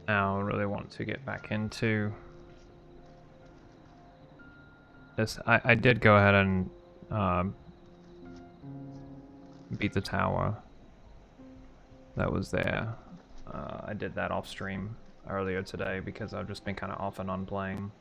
Now I really want to get back into this. I did go ahead and beat the tower that was there. I did that off stream earlier today because I've just been kind of off and on playing.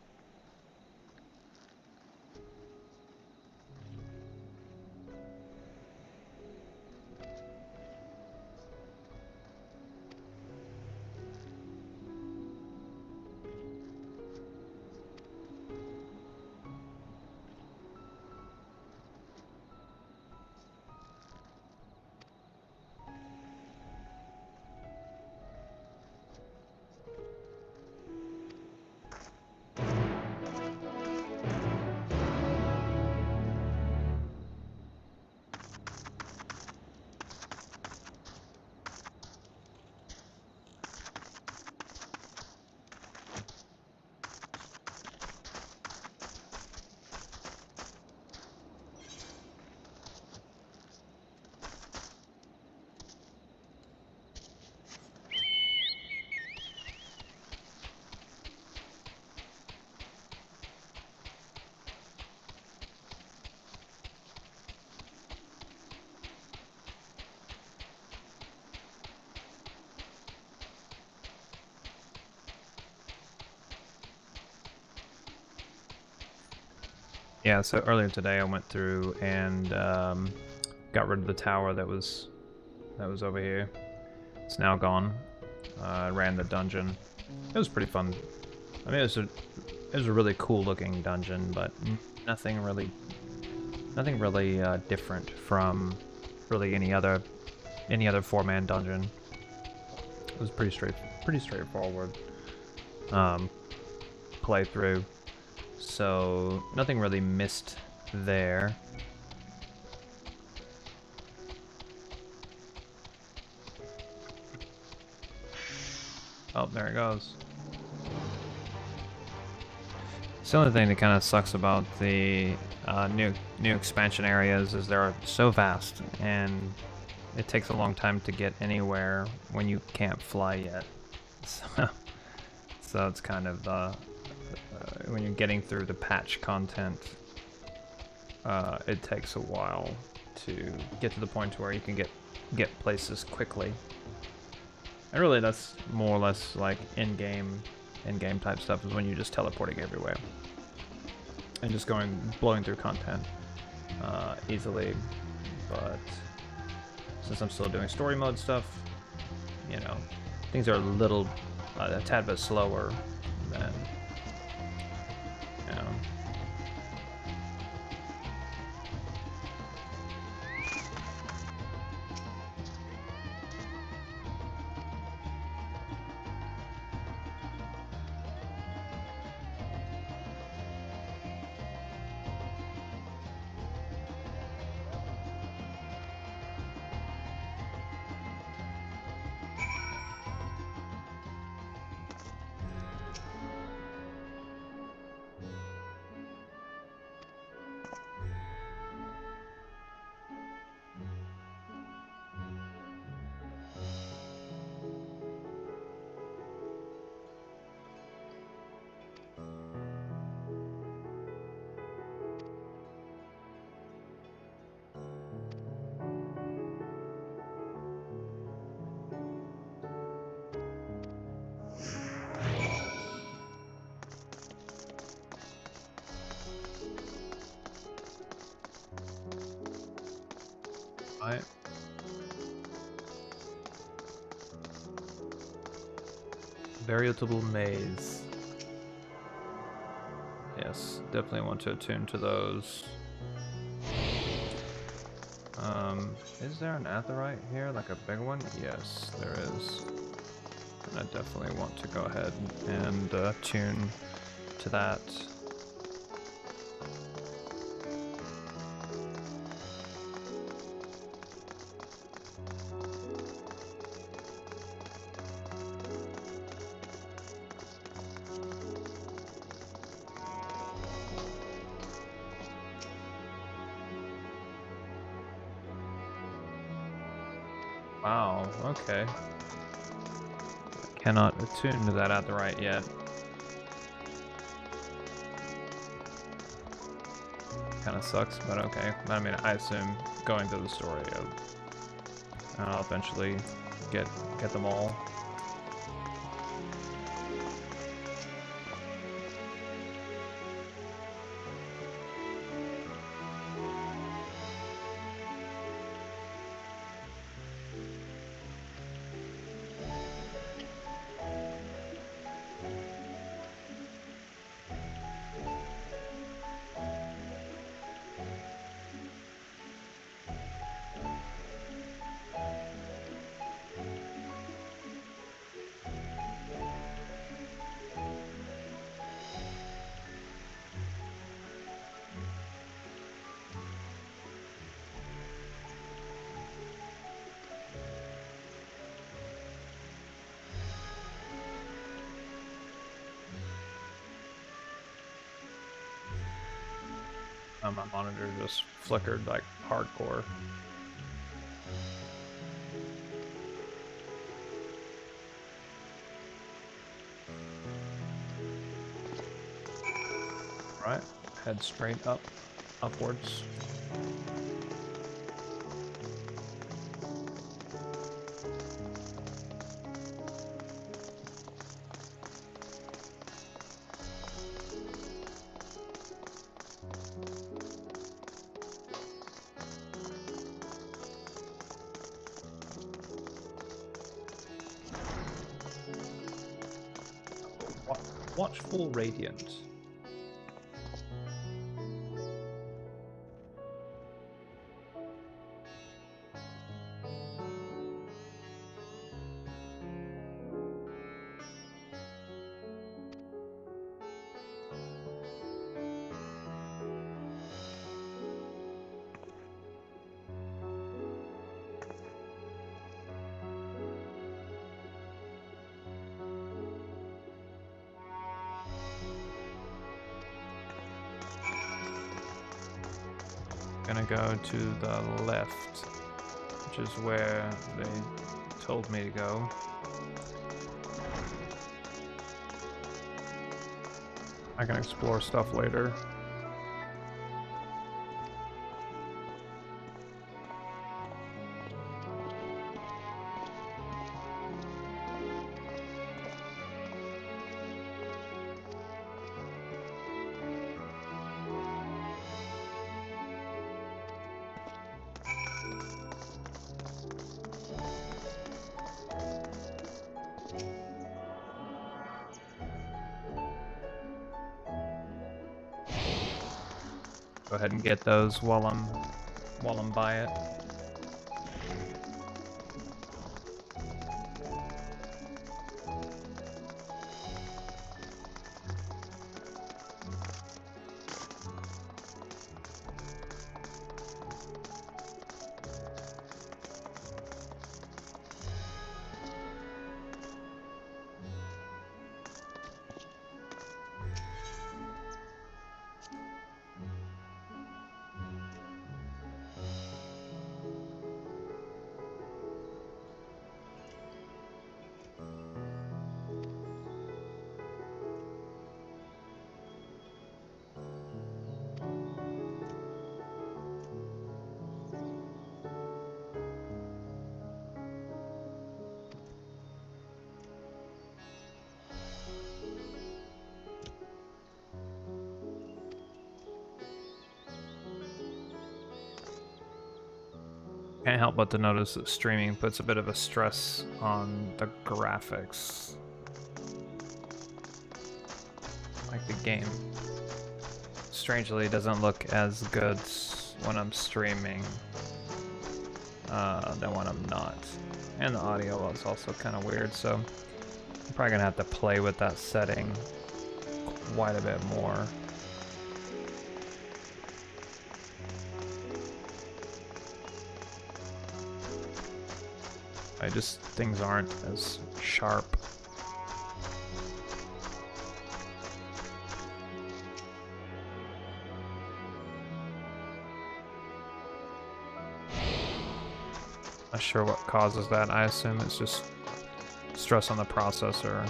Yeah, so earlier today I went through and got rid of the tower that was over here. It's now gone. I ran the dungeon. It was pretty fun. I mean, it was a really cool looking dungeon, but nothing really different from really any other 4-man dungeon. It was pretty straightforward playthrough. So nothing really missed there. Oh, there it goes. It's the only thing that kind of sucks about the new expansion areas is they're so vast, and it takes a long time to get anywhere when you can't fly yet. So it's kind of when you're getting through the patch content, it takes a while to get to the point where you can get places quickly. And really, that's more or less like in-game type stuff, is when you're just teleporting everywhere and just blowing through content easily. But since I'm still doing story mode stuff, you know, things are a tad bit slower than, you know. Veritable maze. Yes, definitely want to attune to those. Is there an aetheryte here, like a big one? Yes, there is. And I definitely want to go ahead and tune to that. Wow, okay. Cannot attune to that at the right yet. Kind of sucks, but okay. I mean, I assume going through the story of I'll eventually get them all. My monitor just flickered like hardcore. Right, head straight up, upwards. Watchful Radiant. Gonna go to the left, which is where they told me to go. I can explore stuff later. Go ahead and get those while I'm by it. Can't help but to notice that streaming puts a bit of a stress on the graphics. Like the game. Strangely, doesn't look as good when I'm streaming than when I'm not. And the audio is also kind of weird, so I'm probably gonna have to play with that setting quite a bit more. Things aren't as sharp. Not sure what causes that. I assume it's just stress on the processor.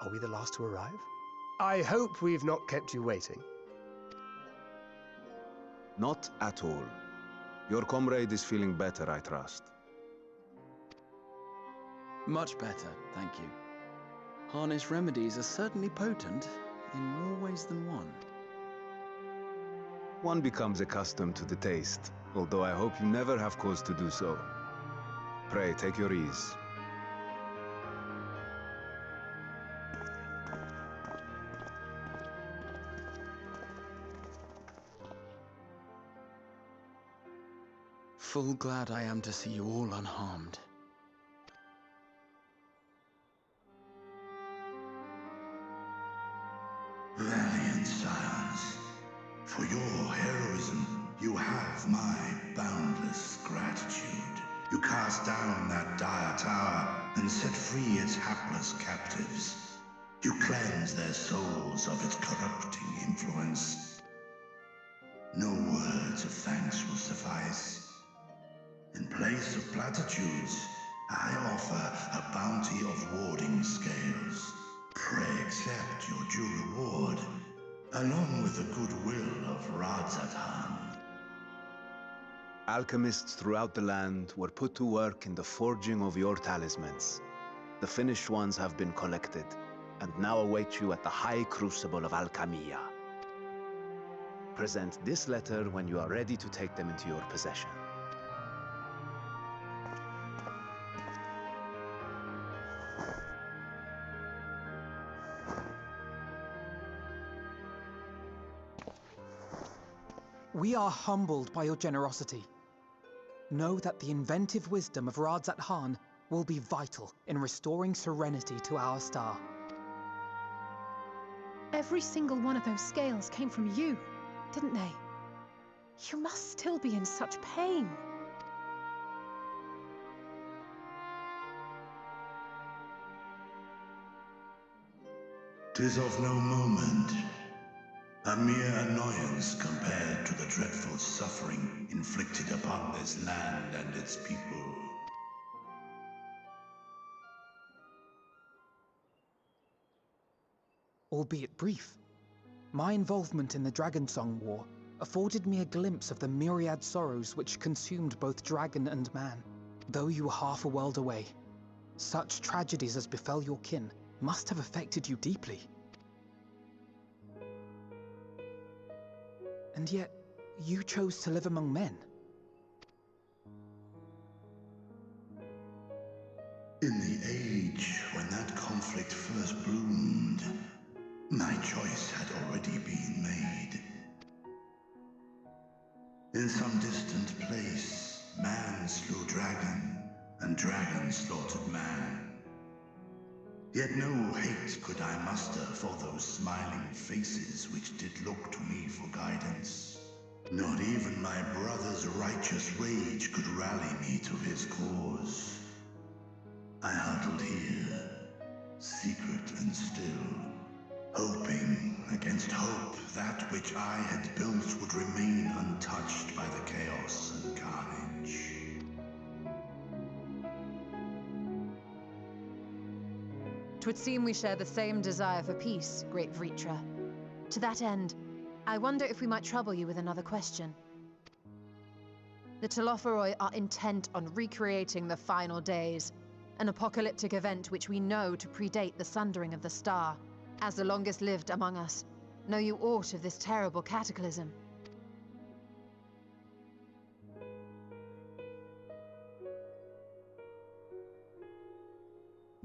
Are we the last to arrive? I hope we've not kept you waiting. Not at all. Your comrade is feeling better, I trust. Much better, thank you. Harness remedies are certainly potent, in more ways than one. One becomes accustomed to the taste, although I hope you never have cause to do so. Pray, take your ease. Full glad I am to see you all unharmed. Valiant scions, for your heroism, you have my boundless gratitude. You cast down that dire tower and set free its hapless captives. You cleanse their souls of its corrupting influence. No words of thanks will suffice. In place of platitudes, I offer a bounty of warding scales. Pray accept your due reward, along with the goodwill of Radzatan. Alchemists throughout the land were put to work in the forging of your talismans. The finished ones have been collected, and now await you at the High Crucible of Alchemia. Present this letter when you are ready to take them into your possession. We are humbled by your generosity. Know that the inventive wisdom of Radzat Han will be vital in restoring serenity to our star. Every single one of those scales came from you, didn't they? You must still be in such pain. 'Tis of no moment. A mere annoyance compared to the dreadful suffering inflicted upon this land and its people. Albeit brief, my involvement in the Dragonsong War afforded me a glimpse of the myriad sorrows which consumed both dragon and man. Though you were half a world away, such tragedies as befell your kin must have affected you deeply. And yet, you chose to live among men. In the age when that conflict first bloomed, my choice had already been made. In some distant place, man slew dragon, and dragon slaughtered man. Yet no hate could I muster for those smiling faces which did look to me for guidance. Not even my brother's righteous rage could rally me to his cause. I huddled here, secret and still, hoping against hope that which I had built would remain untouched by the chaos and carnage. 'Twould seem we share the same desire for peace, great Vritra. To that end, I wonder if we might trouble you with another question. The Telophoroi are intent on recreating the final days, an apocalyptic event which we know to predate the sundering of the star. As the longest lived among us, know you aught of this terrible cataclysm?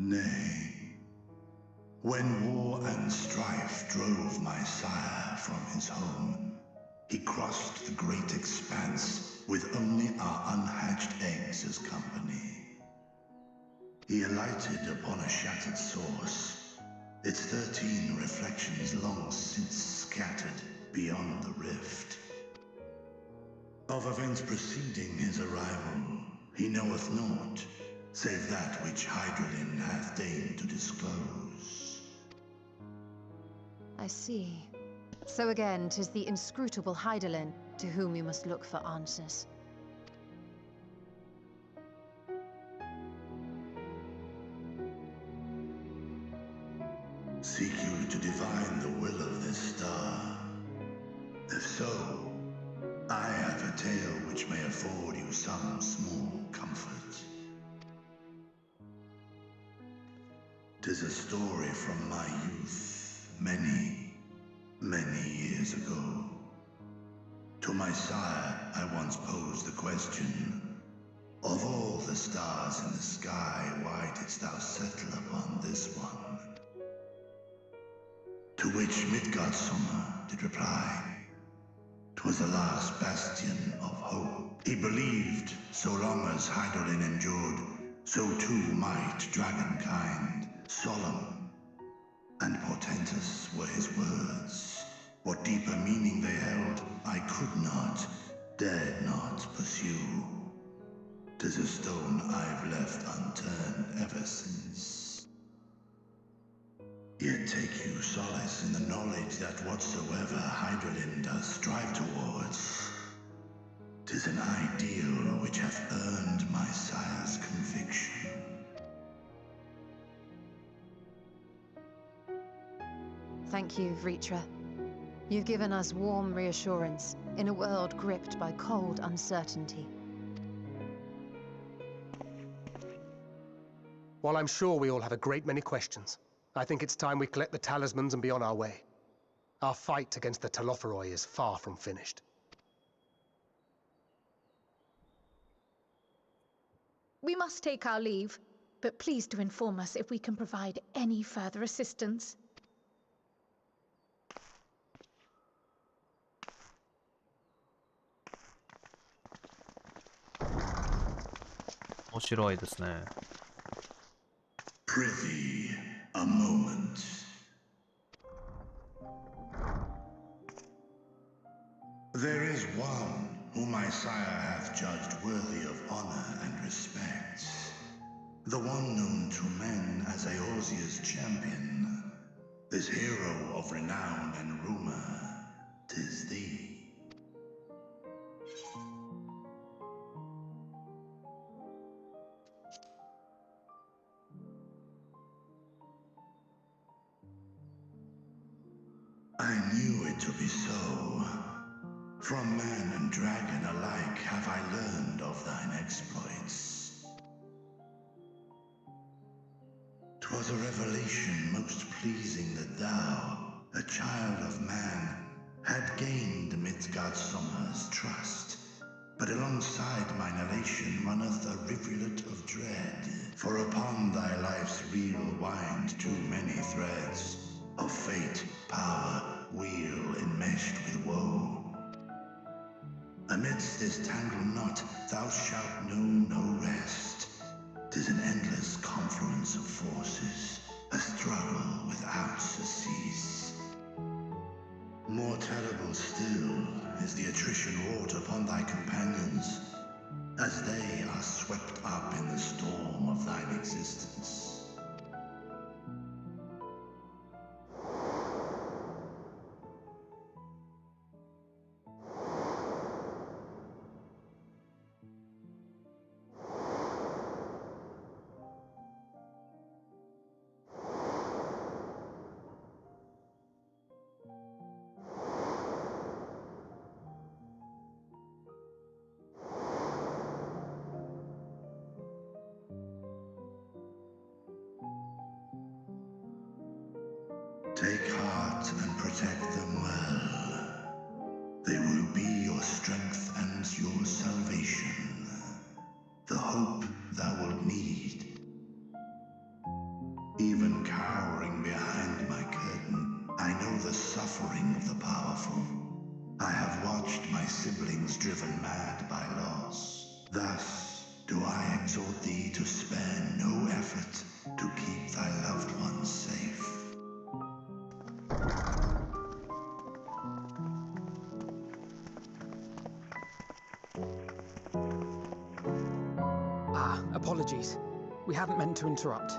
Nay. When war and strife drove my sire from his home, he crossed the great expanse with only our unhatched eggs as company. He alighted upon a shattered source, its 13 reflections long since scattered beyond the rift. Of events preceding his arrival, he knoweth naught, save that which Hydralin hath deigned to disclose. I see. So again, 'tis the inscrutable Hydaelyn to whom you must look for answers. Seek you to divine the will of this star? If so, I have a tale which may afford you some small comfort. 'Tis a story from my youth, many, many years ago. To my sire, I once posed the question, of all the stars in the sky, why didst thou settle upon this one? To which Midgardsummer did reply, 'twas the last bastion of hope. He believed, so long as Hydaelyn endured, so too might dragonkind. Solemn and portentous were his words. What deeper meaning they held, I could not, dared not pursue. 'Tis a stone I've left unturned ever since. Yet take you solace in the knowledge that whatsoever Hydaelyn does strive towards, 'tis an ideal which hath earned my sire's conviction. Thank you, Vritra. You've given us warm reassurance in a world gripped by cold uncertainty. While I'm sure we all have a great many questions, I think it's time we collect the talismans and be on our way. Our fight against the Telophoroi is far from finished. We must take our leave, but please do inform us if we can provide any further assistance. Prithee, a moment. There is one whom my sire hath judged worthy of honor and respect. The one known to men as Eorzea's champion. This hero of renown and rumor, 'tis thee. I knew it to be so. From man and dragon alike have I learned of thine exploits. 'Twas a revelation most pleasing that thou, a child of man, had gained Midgardsummer's trust. But alongside mine elation runneth a rivulet of dread, for upon thy life's reel wind too many threads of fate, power, wheel enmeshed with woe. Amidst this tangled knot thou shalt know no rest. 'Tis an endless confluence of forces, a struggle without surcease. More terrible still is the attrition wrought upon thy companions, as they are swept up in the storm of thine existence. Take heart and protect them well. They will be your strength and your salvation. The hope thou wilt need. have watched my siblings driven mad by loss. Thus do I exhort thee to spare no effort to keep thy loved ones safe. Apologies. We hadn't meant to interrupt.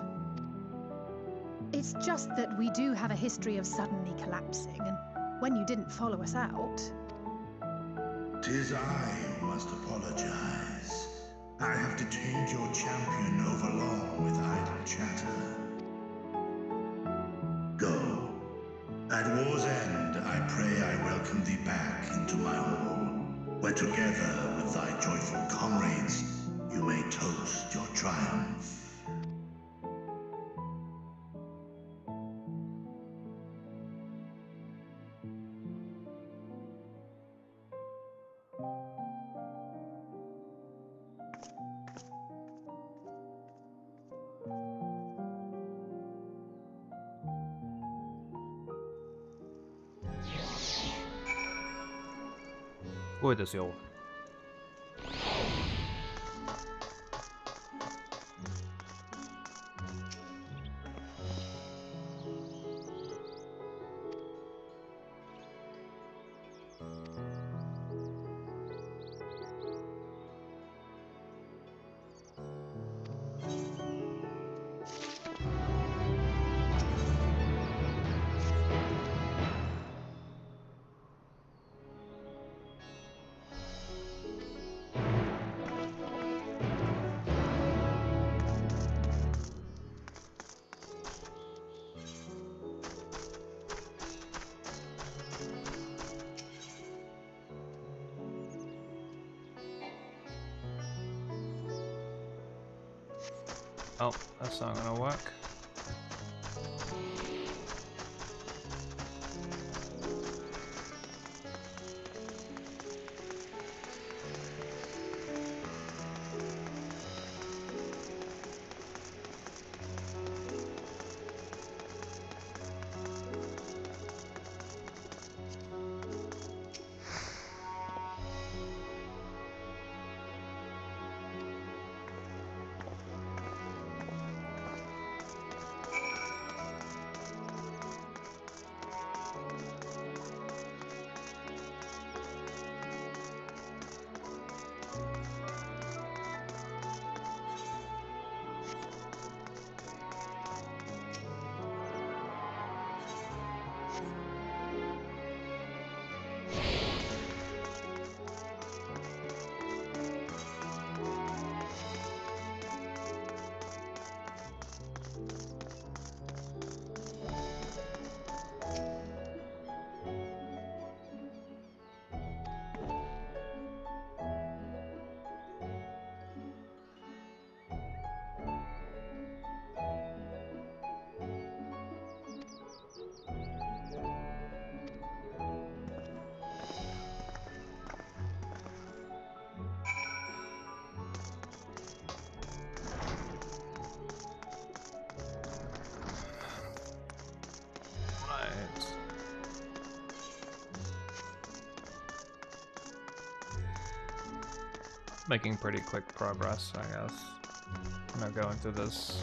It's just that we do have a history of suddenly collapsing, and when you didn't follow us out... 'Tis I who must apologize. I have detained your champion overlong with idle chatter. Go. At war's end, I pray I welcome thee back into my hall, where together with thy joyful comrades, you may toast your triumph.多いですよ。Oh, that's not gonna work. Making pretty quick progress, I guess. I'm not going through this.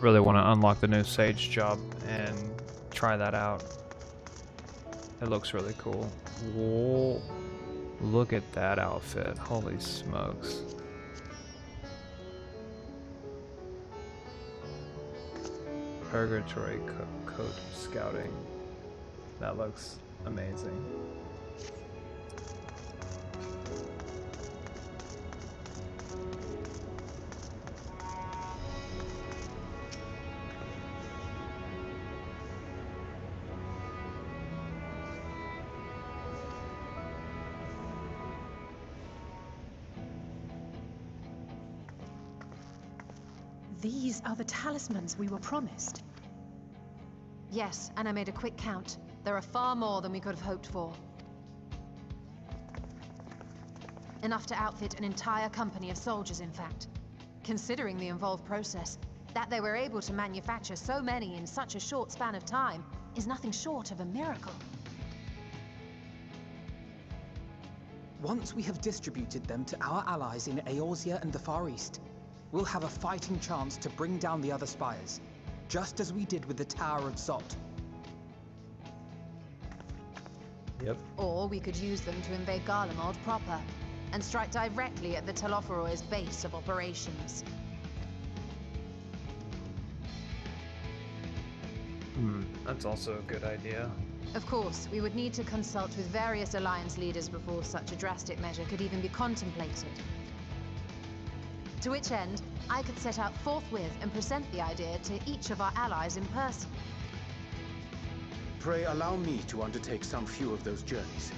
Really want to unlock the new Sage job and try that out. It looks really cool. Whoa. Look at that outfit. Holy smokes. Purgatory coat scouting. That looks amazing. These are the talismans we were promised. Yes, and I made a quick count. There are far more than we could have hoped for. Enough to outfit an entire company of soldiers, in fact. Considering the involved process, that they were able to manufacture so many in such a short span of time is nothing short of a miracle. Once we have distributed them to our allies in Eorzea and the Far East, we'll have a fighting chance to bring down the other spires, just as we did with the Tower of Zot. Yep. Or we could use them to invade Garlemald proper, and strike directly at the Telophoroid's base of operations. That's also a good idea. Of course, we would need to consult with various Alliance leaders before such a drastic measure could even be contemplated. To which end, I could set out forthwith and present the idea to each of our allies in person. Pray allow me to undertake some few of those journeys.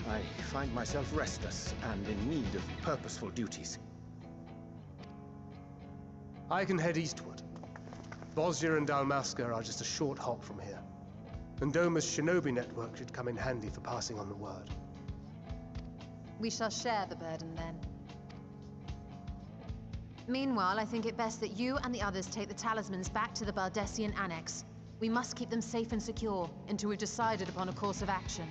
I find myself restless and in need of purposeful duties. I can head eastward. Bosnia and Dalmasca are just a short hop from here. And Doma's shinobi network should come in handy for passing on the word. We shall share the burden then. Meanwhile, I think it best that you and the others take the talismans back to the Baldessian Annex. We must keep them safe and secure until we've decided upon a course of action.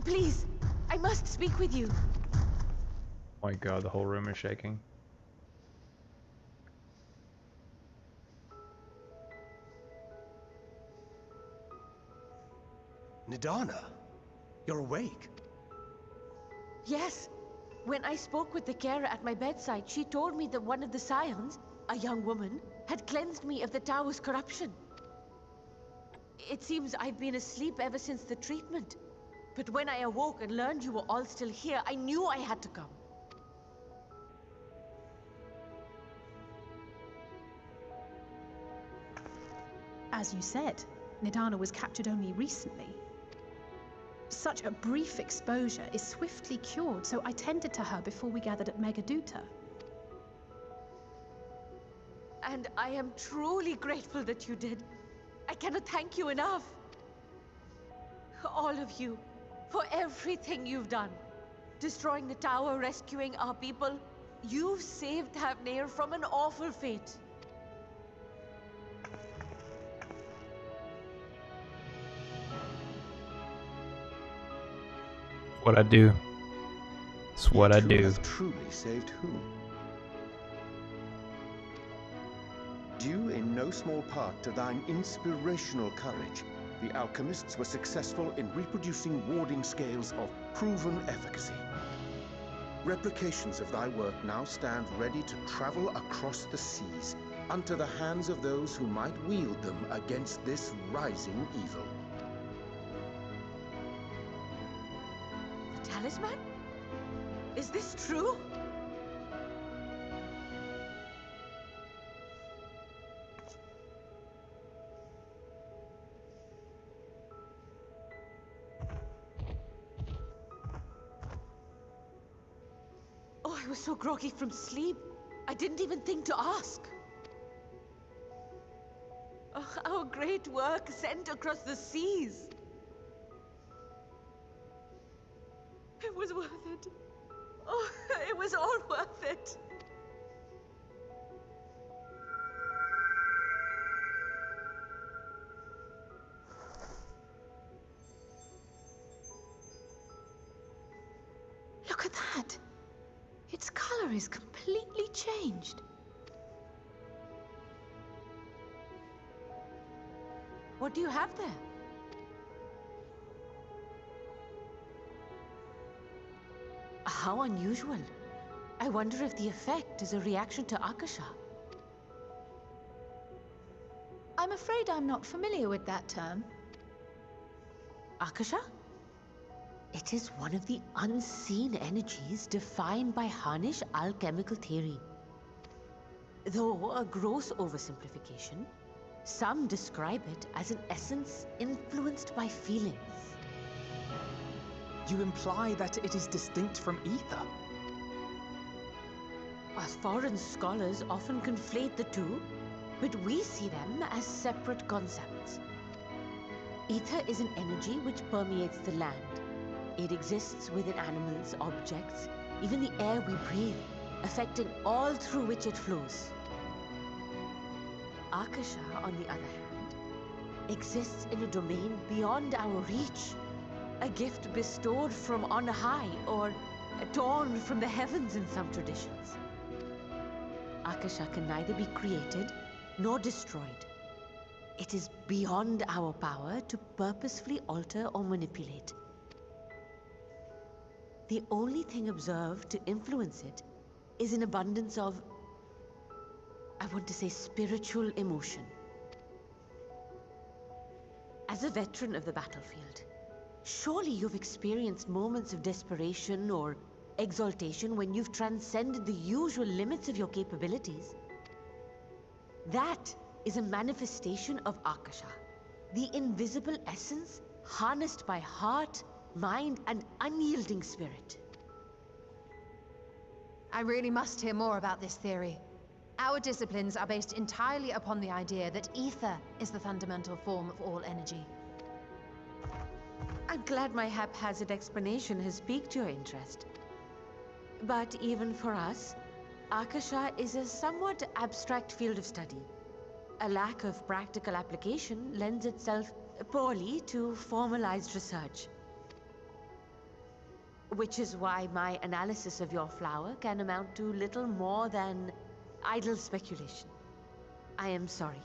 Please, I must speak with you. Oh my god, the whole room is shaking. Nidana, you're awake. Yes. When I spoke with the carer at my bedside, she told me that one of the scions, a young woman, had cleansed me of the tower's corruption. It seems I've been asleep ever since the treatment. But when I awoke and learned you were all still here, I knew I had to come. As you said, Nidana was captured only recently. Such a brief exposure is swiftly cured, so I tended to her before we gathered at Megaduta. And I am truly grateful that you did. I cannot thank you enough. All of you, for everything you've done. Destroying the tower, rescuing our people. You've saved Havnir from an awful fate. What I do. It's what I You do. have truly saved whom? Due in no small part to thine inspirational courage, the alchemists were successful in reproducing warding scales of proven efficacy. Replications of thy work now stand ready to travel across the seas, unto the hands of those who might wield them against this rising evil. The talisman? Is this true? Oh, I was so groggy from sleep. I didn't even think to ask. Oh, our great work sent across the seas. It was worth it. Oh, it was all worth it. Look at that! Its color is completely changed. What do you have there? How unusual. I wonder if the effect is a reaction to Akasha. I'm afraid I'm not familiar with that term. Akasha? It is one of the unseen energies defined by Harnish alchemical theory. Though a gross oversimplification, some describe it as an essence influenced by feelings. You imply that it is distinct from ether? Us foreign scholars often conflate the two, but we see them as separate concepts. Ether is an energy which permeates the land. It exists within animals, objects, even the air we breathe, affecting all through which it flows. Akasha, on the other hand, exists in a domain beyond our reach, a gift bestowed from on high, or torn from the heavens in some traditions. Akasha can neither be created nor destroyed. It is beyond our power to purposefully alter or manipulate. The only thing observed to influence it is an abundance of, I want to say, spiritual emotion. As a veteran of the battlefield, surely you've experienced moments of desperation or exaltation when you've transcended the usual limits of your capabilities. That is a manifestation of Akasha, the invisible essence harnessed by heart, mind, and unyielding spirit. I really must hear more about this theory. Our disciplines are based entirely upon the idea that ether is the fundamental form of all energy. I'm glad my haphazard explanation has piqued your interest. But even for us, Akasha is a somewhat abstract field of study. A lack of practical application lends itself poorly to formalized research. Which is why my analysis of your flower can amount to little more than idle speculation. I am sorry.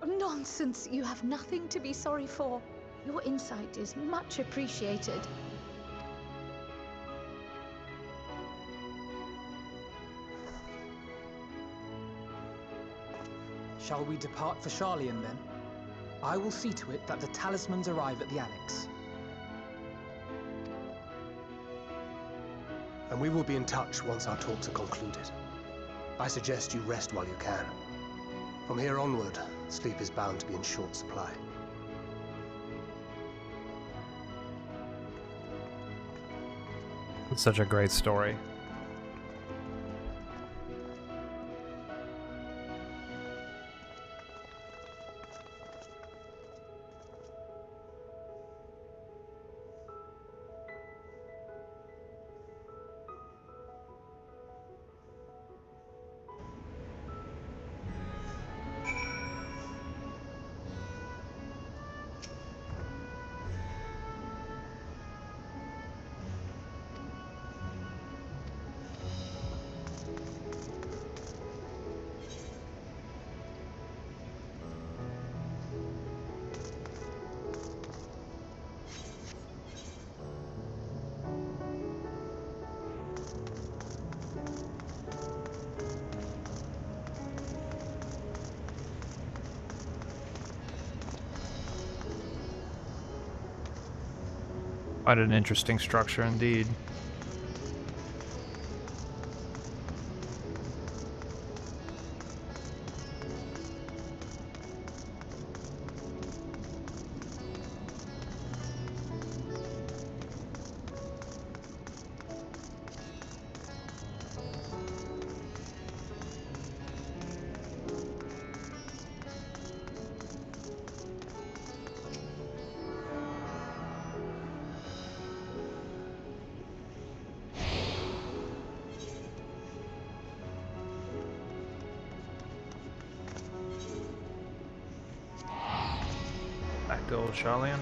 Nonsense! You have nothing to be sorry for. Your insight is much appreciated. Shall we depart for Charlian then? I will see to it that the talismans arrive at the Annex. And we will be in touch once our talks are concluded. I suggest you rest while you can. From here onward, sleep is bound to be in short supply. It's such a great story. Quite an interesting structure indeed. Back to old Charlian.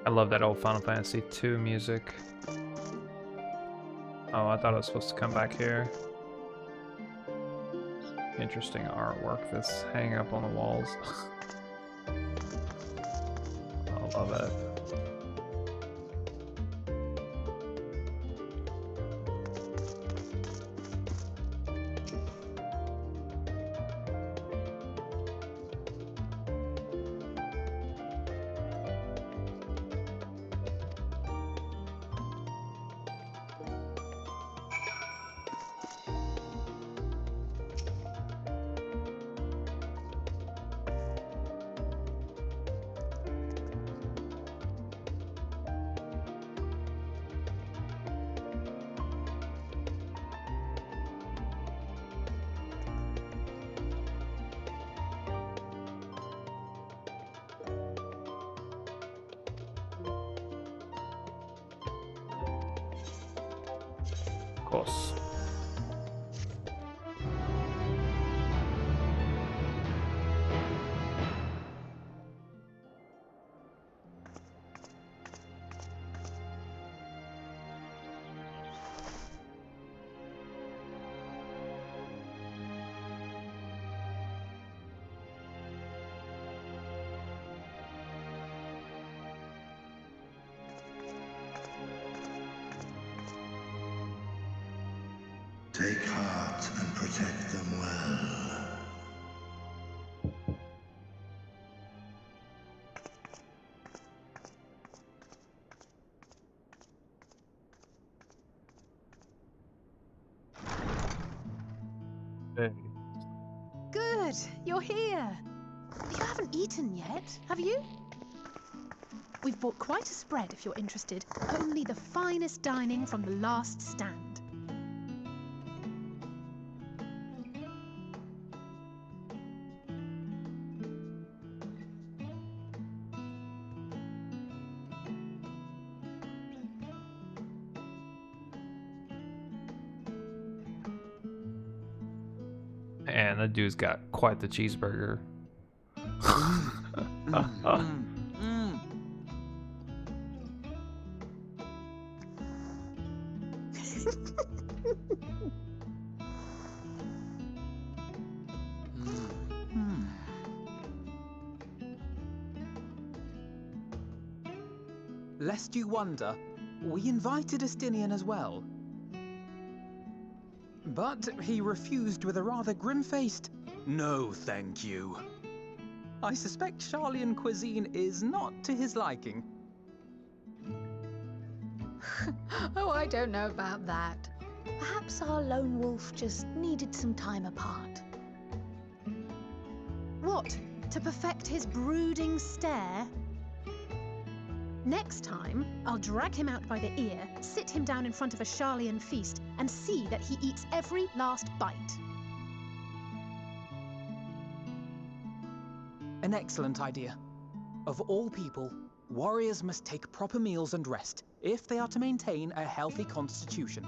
I love that old Final Fantasy II music. Oh, I thought it was supposed to come back here. Interesting artwork that's hanging up on the walls. I love it. Of course. Take heart and protect them well. Hey. Good, you're here. You haven't eaten yet, have you? We've bought quite a spread if you're interested. Only the finest dining from the last stand. And the dude's got quite the cheeseburger. Lest you wonder, we invited Estinian as well. But he refused with a rather grim-faced, "No, thank you." I suspect Charlian cuisine is not to his liking. Oh, I don't know about that. Perhaps our lone wolf just needed some time apart. What? To perfect his brooding stare? Next time, I'll drag him out by the ear, sit him down in front of a Charlian feast, and see that he eats every last bite. An excellent idea. Of all people, warriors must take proper meals and rest if they are to maintain a healthy constitution.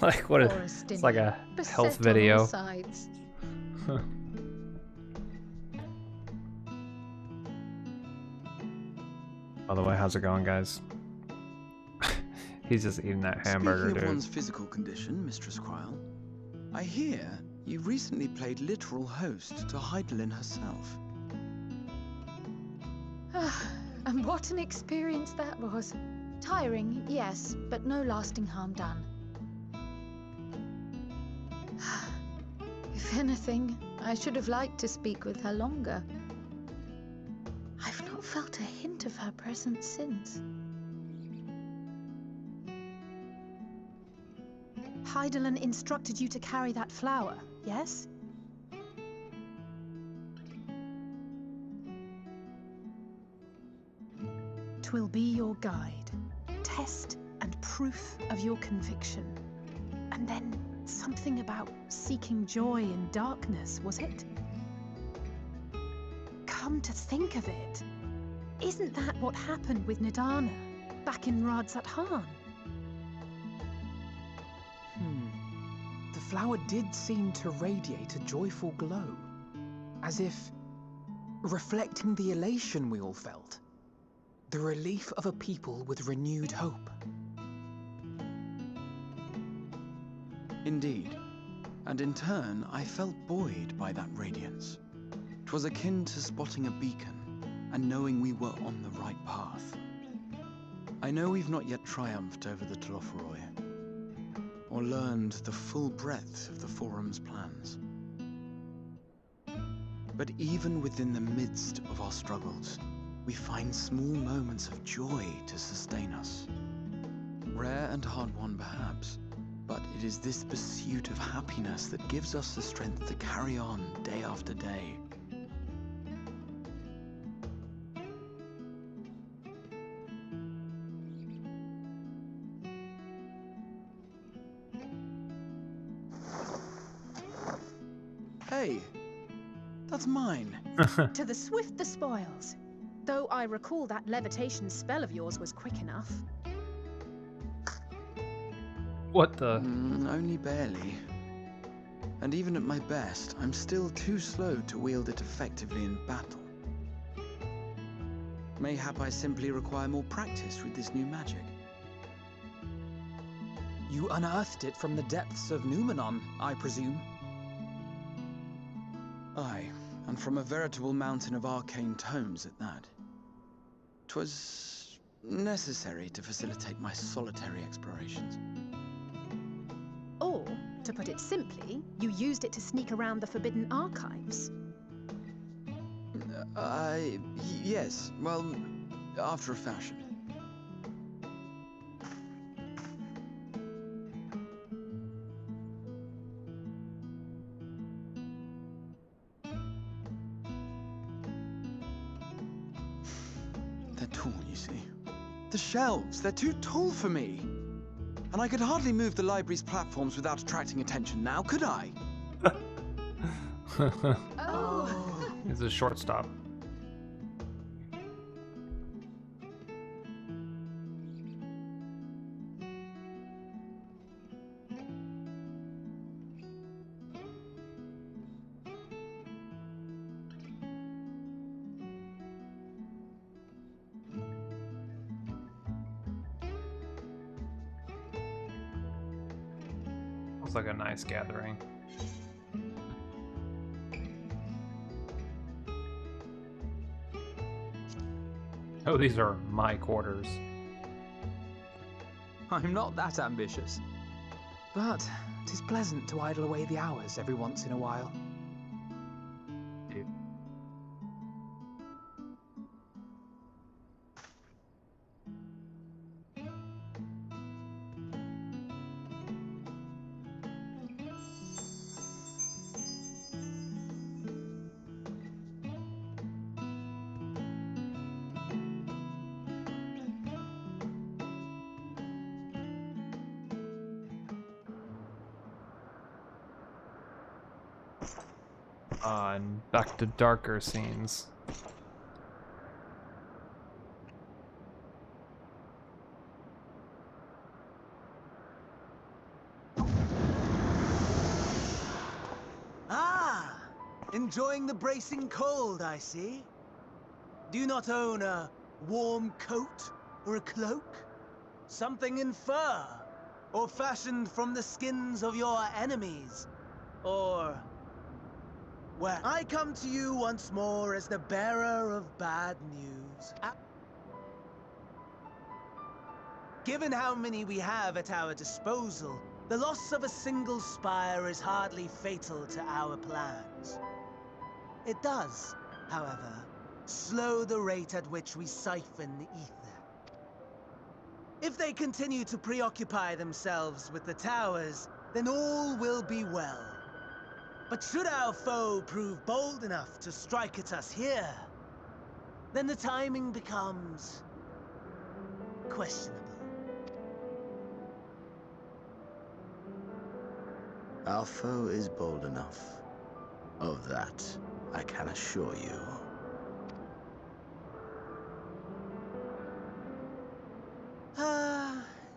Like what? It's like a health video. On all sides. By the way, how's it going, guys? He's just eating that hamburger, Speaking of dude. one's physical condition, Mistress Quile, I hear you recently played literal host to Heidelin herself. And what an experience that was. Tiring, yes, but no lasting harm done. If anything, I should have liked to speak with her longer. I've not felt a hint of her presence since. Heidelin instructed you to carry that flower, yes? Twill be your guide, test and proof of your conviction. And then something about seeking joy in darkness, was it? Come to think of it, isn't that what happened with Nidana back in Radzat-Han? The flower did seem to radiate a joyful glow, as if reflecting the elation we all felt. The relief of a people with renewed hope. Indeed. And in turn, I felt buoyed by that radiance. 'Twas akin to spotting a beacon, and knowing we were on the right path. I know we've not yet triumphed over the Telophoroi, or learned the full breadth of the Forum's plans. But even within the midst of our struggles, we find small moments of joy to sustain us. Rare and hard-won perhaps, but it is this pursuit of happiness that gives us the strength to carry on day after day. Hey, that's mine. To the swift the spoils. Though I recall that levitation spell of yours was quick enough. What the? Only barely. And even at my best, I'm still too slow to wield it effectively in battle. Mayhap I simply require more practice with this new magic. You unearthed it from the depths of Numenon, I presume? Aye, and from a veritable mountain of arcane tomes at that. 'Twas necessary to facilitate my solitary explorations. Or, to put it simply, you used it to sneak around the Forbidden Archives. Yes, well, after a fashion. They're tall, you see. The shelves, they're too tall for me. And I could hardly move the library's platforms without attracting attention now, could I? Oh! It's a shortstop. Looks like a nice gathering. Oh, these are my quarters. I'm not that ambitious. But 'tis pleasant to idle away the hours every once in a while. And back to darker scenes. Ah! Enjoying the bracing cold, I see. Do you not own a warm coat or a cloak? Something in fur? Or fashioned from the skins of your enemies? Or... well, I come to you once more as the bearer of bad news. Given how many we have at our disposal, the loss of a single spire is hardly fatal to our plans. It does, however, slow the rate at which we siphon the ether. If they continue to preoccupy themselves with the towers, then all will be well. But should our foe prove bold enough to strike at us here, then the timing becomes questionable. Our foe is bold enough. Of that, I can assure you.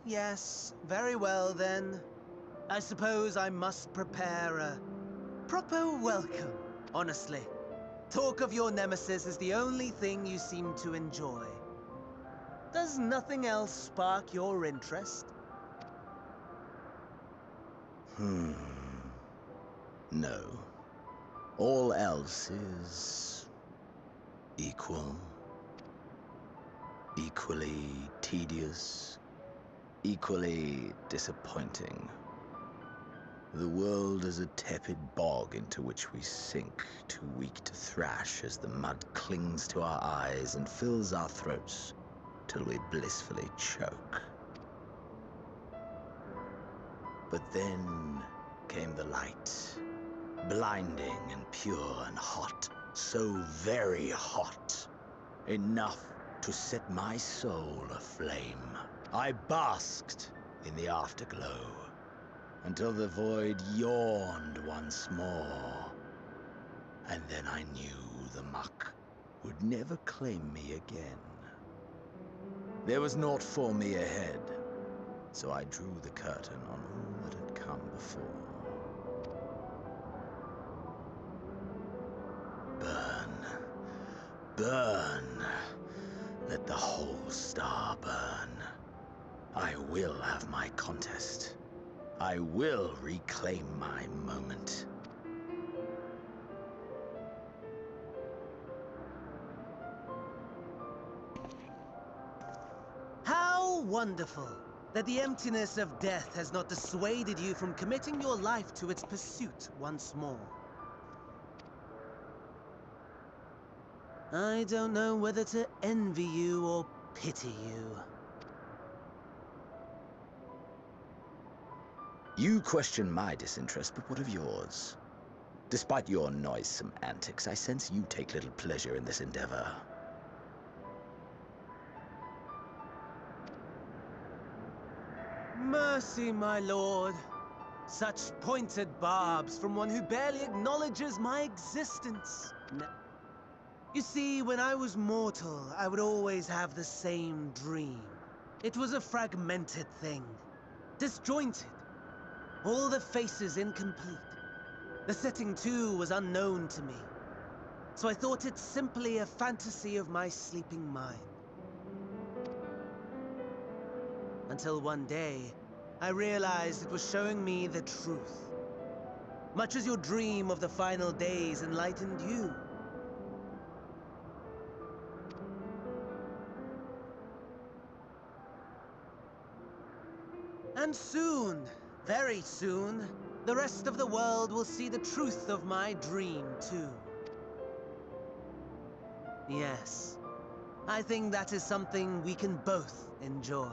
Yes, very well then. I suppose I must prepare a proper welcome, honestly. Talk of your nemesis is the only thing you seem to enjoy. Does nothing else spark your interest? No. All else is equal, equally tedious, equally disappointing. The world is a tepid bog into which we sink, too weak to thrash as the mud clings to our eyes and fills our throats till we blissfully choke. But then came the light, blinding and pure and hot, so very hot, enough to set my soul aflame. I basked in the afterglow, until the void yawned once more. And then I knew the muck would never claim me again. There was naught for me ahead, so I drew the curtain on all that had come before. Burn, burn, let the whole star burn. I will have my contest. I will reclaim my moment. How wonderful that the emptiness of death has not dissuaded you from committing your life to its pursuit once more. I don't know whether to envy you or pity you. You question my disinterest, but what of yours? Despite your noisome antics, I sense you take little pleasure in this endeavor. Mercy, my lord. Such pointed barbs from one who barely acknowledges my existence. You see, when I was mortal, I would always have the same dream. It was a fragmented thing, disjointed. All the faces incomplete. The setting, too, was unknown to me. So I thought it simply a fantasy of my sleeping mind. Until one day, I realized it was showing me the truth. Much as your dream of the final days enlightened you. And soon, very soon, the rest of the world will see the truth of my dream, too. Yes, I think that is something we can both enjoy.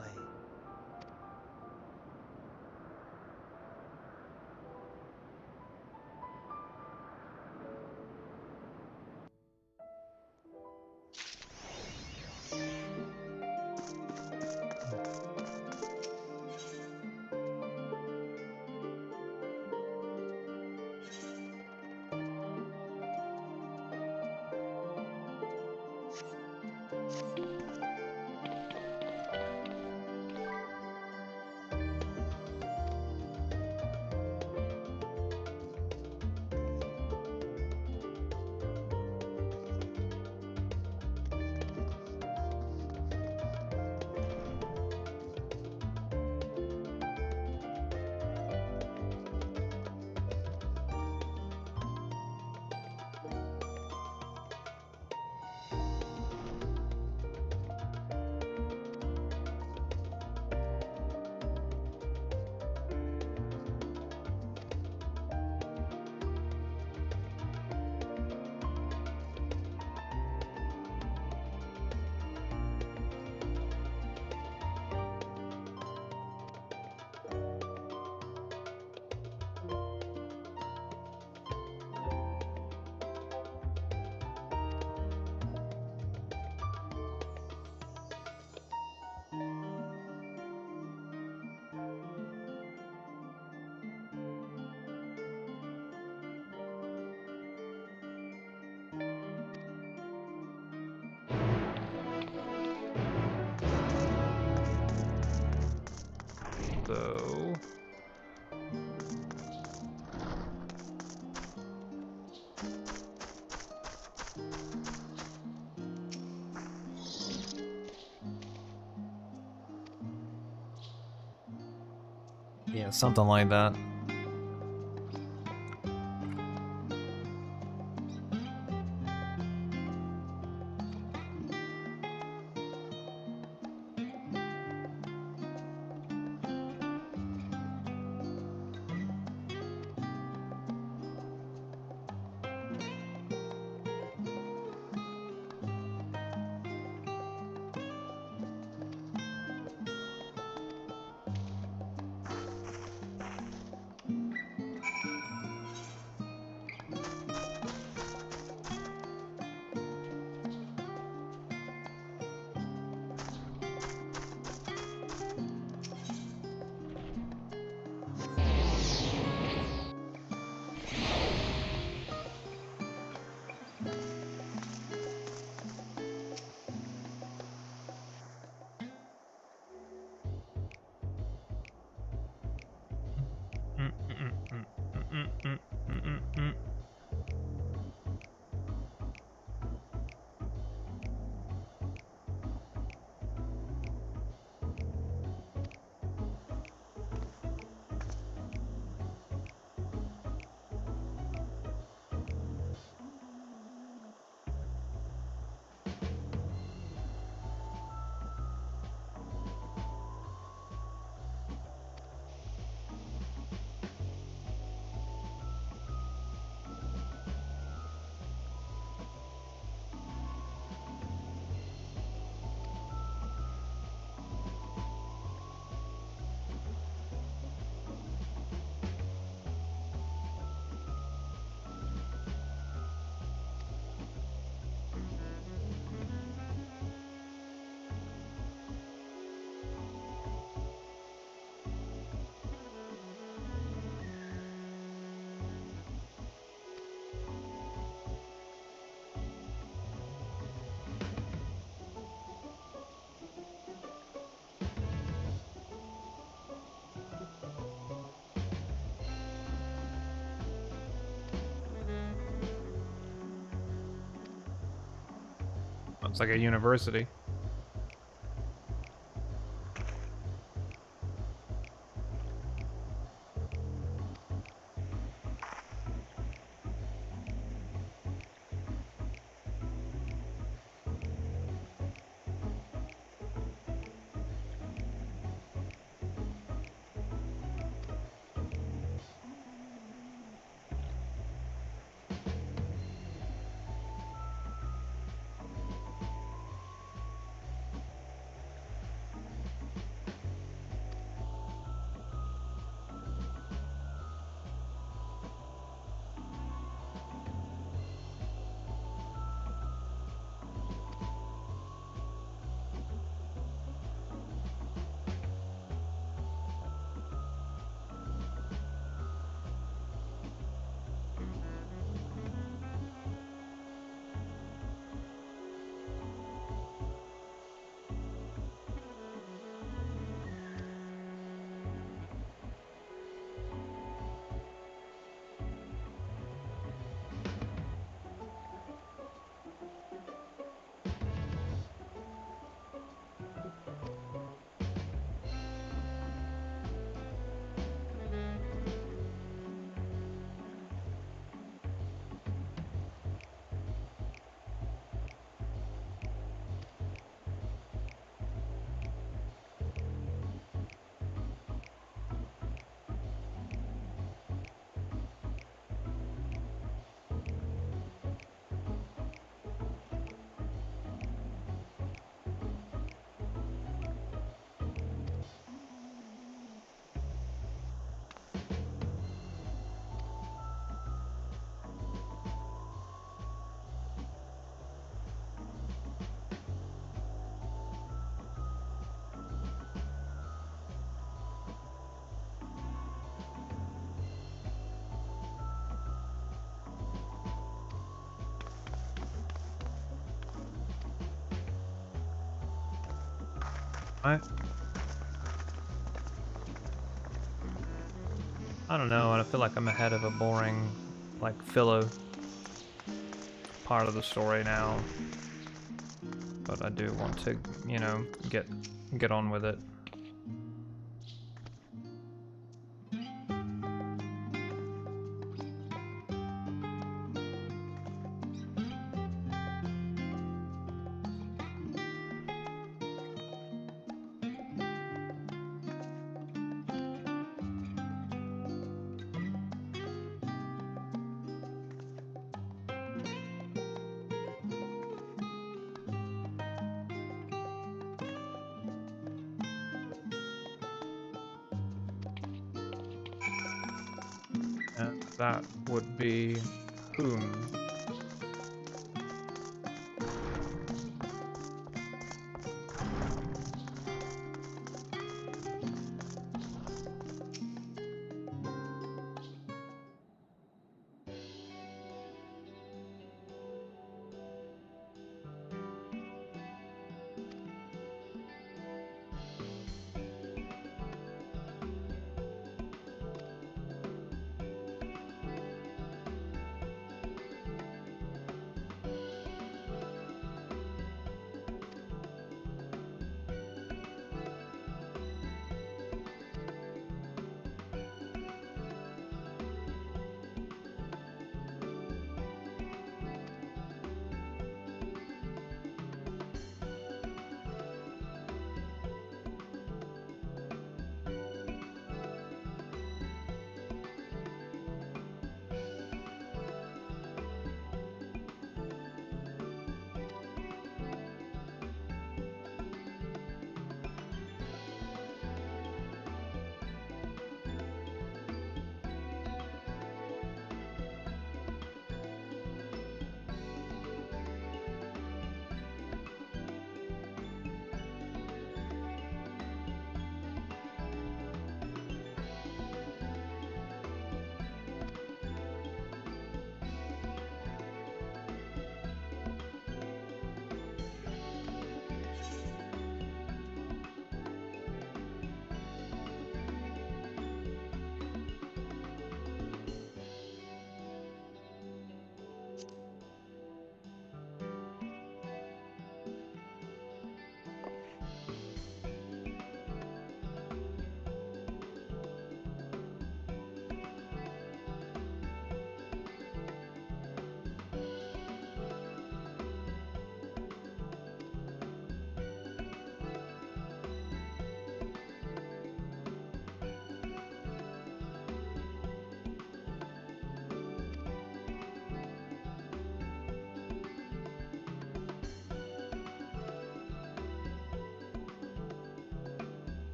Though. Yeah, something like that. It's like a university. I don't know, I feel like I'm ahead of a boring, like, filler part of the story now. But I do want to, you know, get on with it. That would be whom?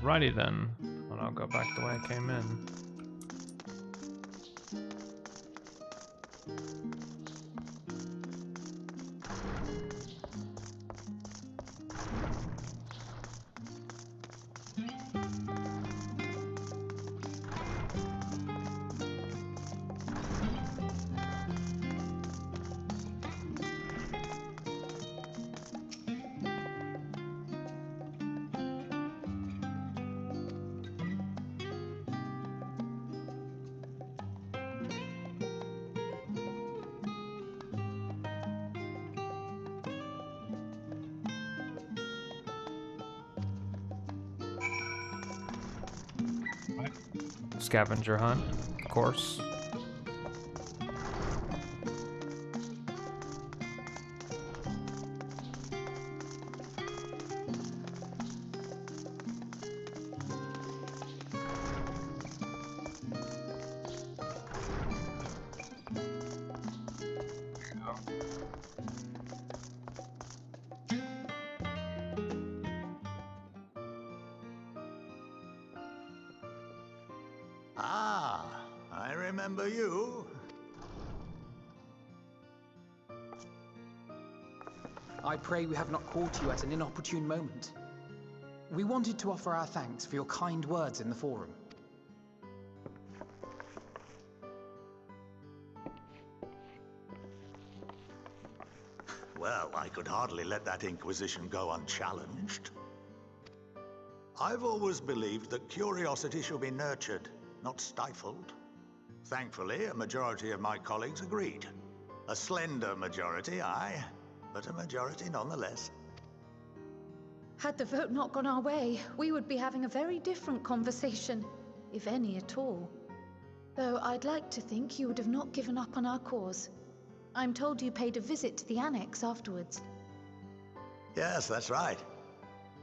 Alrighty then, and I'll go back the way I came in. Scavenger hunt, of course. Ah, I remember you. I pray we have not caught you at an inopportune moment. We wanted to offer our thanks for your kind words in the forum. Well, I could hardly let that inquisition go unchallenged. I've always believed that curiosity should be nurtured, not stifled. Thankfully, a majority of my colleagues agreed. A slender majority, aye, but a majority nonetheless. Had the vote not gone our way, we would be having a very different conversation, if any at all. Though I'd like to think you would have not given up on our cause. I'm told you paid a visit to the Annex afterwards. Yes, that's right.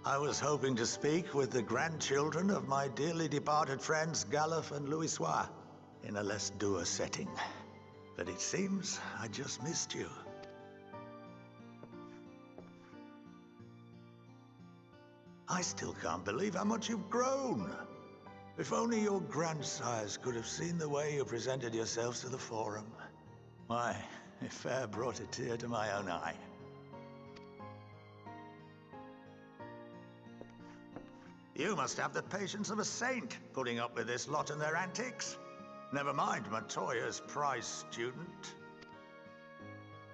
I was hoping to speak with the grandchildren of my dearly departed friends Galuf and Louisoix in a less dour setting. But it seems I just missed you. I still can't believe how much you've grown. If only your grandsires could have seen the way you presented yourselves to the Forum. Why, it fair brought a tear to my own eye. You must have the patience of a saint, putting up with this lot and their antics. Never mind Matoya's prize student.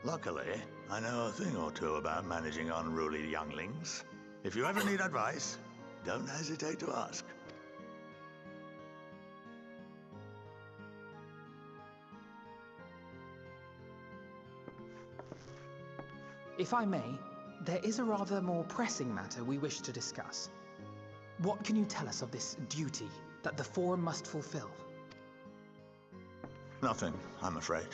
Luckily, I know a thing or two about managing unruly younglings. If you ever need advice, don't hesitate to ask. If I may, there is a rather more pressing matter we wish to discuss. What can you tell us of this duty that the Forum must fulfill? Nothing, I'm afraid.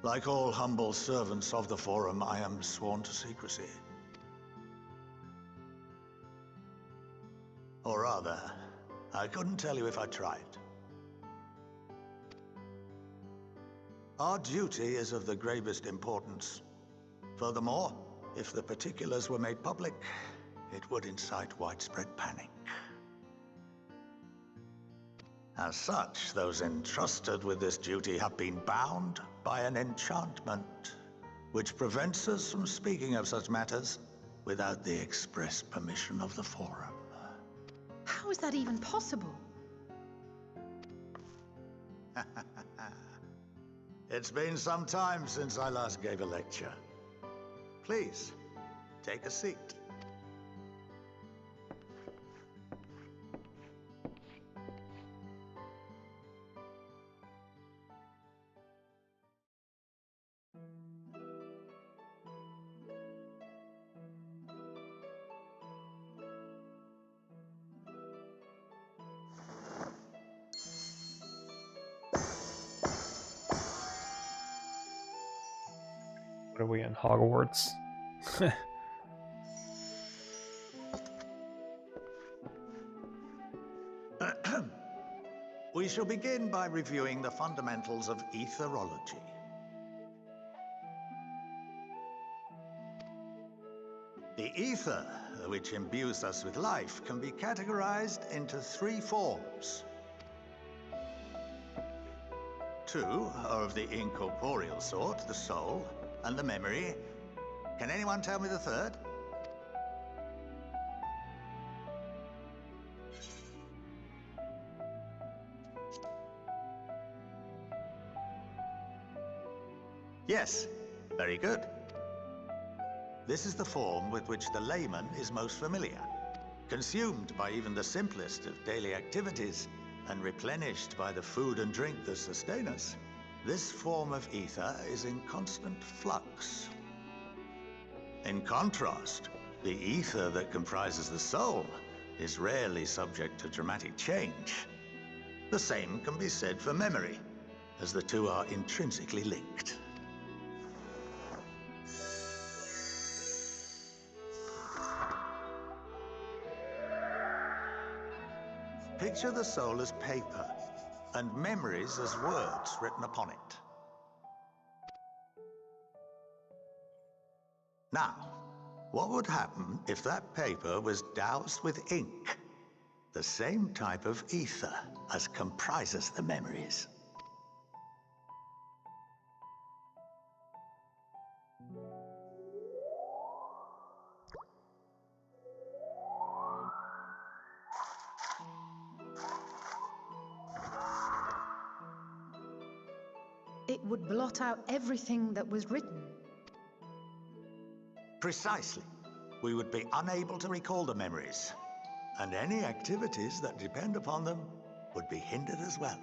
Like all humble servants of the Forum, I am sworn to secrecy. Or rather, I couldn't tell you if I tried. Our duty is of the gravest importance. Furthermore, if the particulars were made public, it would incite widespread panic. As such, those entrusted with this duty have been bound by an enchantment, which prevents us from speaking of such matters without the express permission of the Forum. How is that even possible? It's been some time since I last gave a lecture. Please, take a seat. What are we in Hogwarts? We shall begin by reviewing the fundamentals of etherology. The ether, which imbues us with life, can be categorized into three forms. Two are of the incorporeal sort, the soul and the memory. Can anyone tell me the third? Yes, very good. This is the form with which the layman is most familiar, consumed by even the simplest of daily activities, and replenished by the food and drink that sustain us. This form of ether is in constant flux. In contrast, the ether that comprises the soul is rarely subject to dramatic change. The same can be said for memory, as the two are intrinsically linked. Picture the soul as paper, and memories as words written upon it. Now, what would happen if that paper was doused with ink? The same type of ether as comprises the memories. It would blot out everything that was written. Precisely. We would be unable to recall the memories, and any activities that depend upon them would be hindered as well.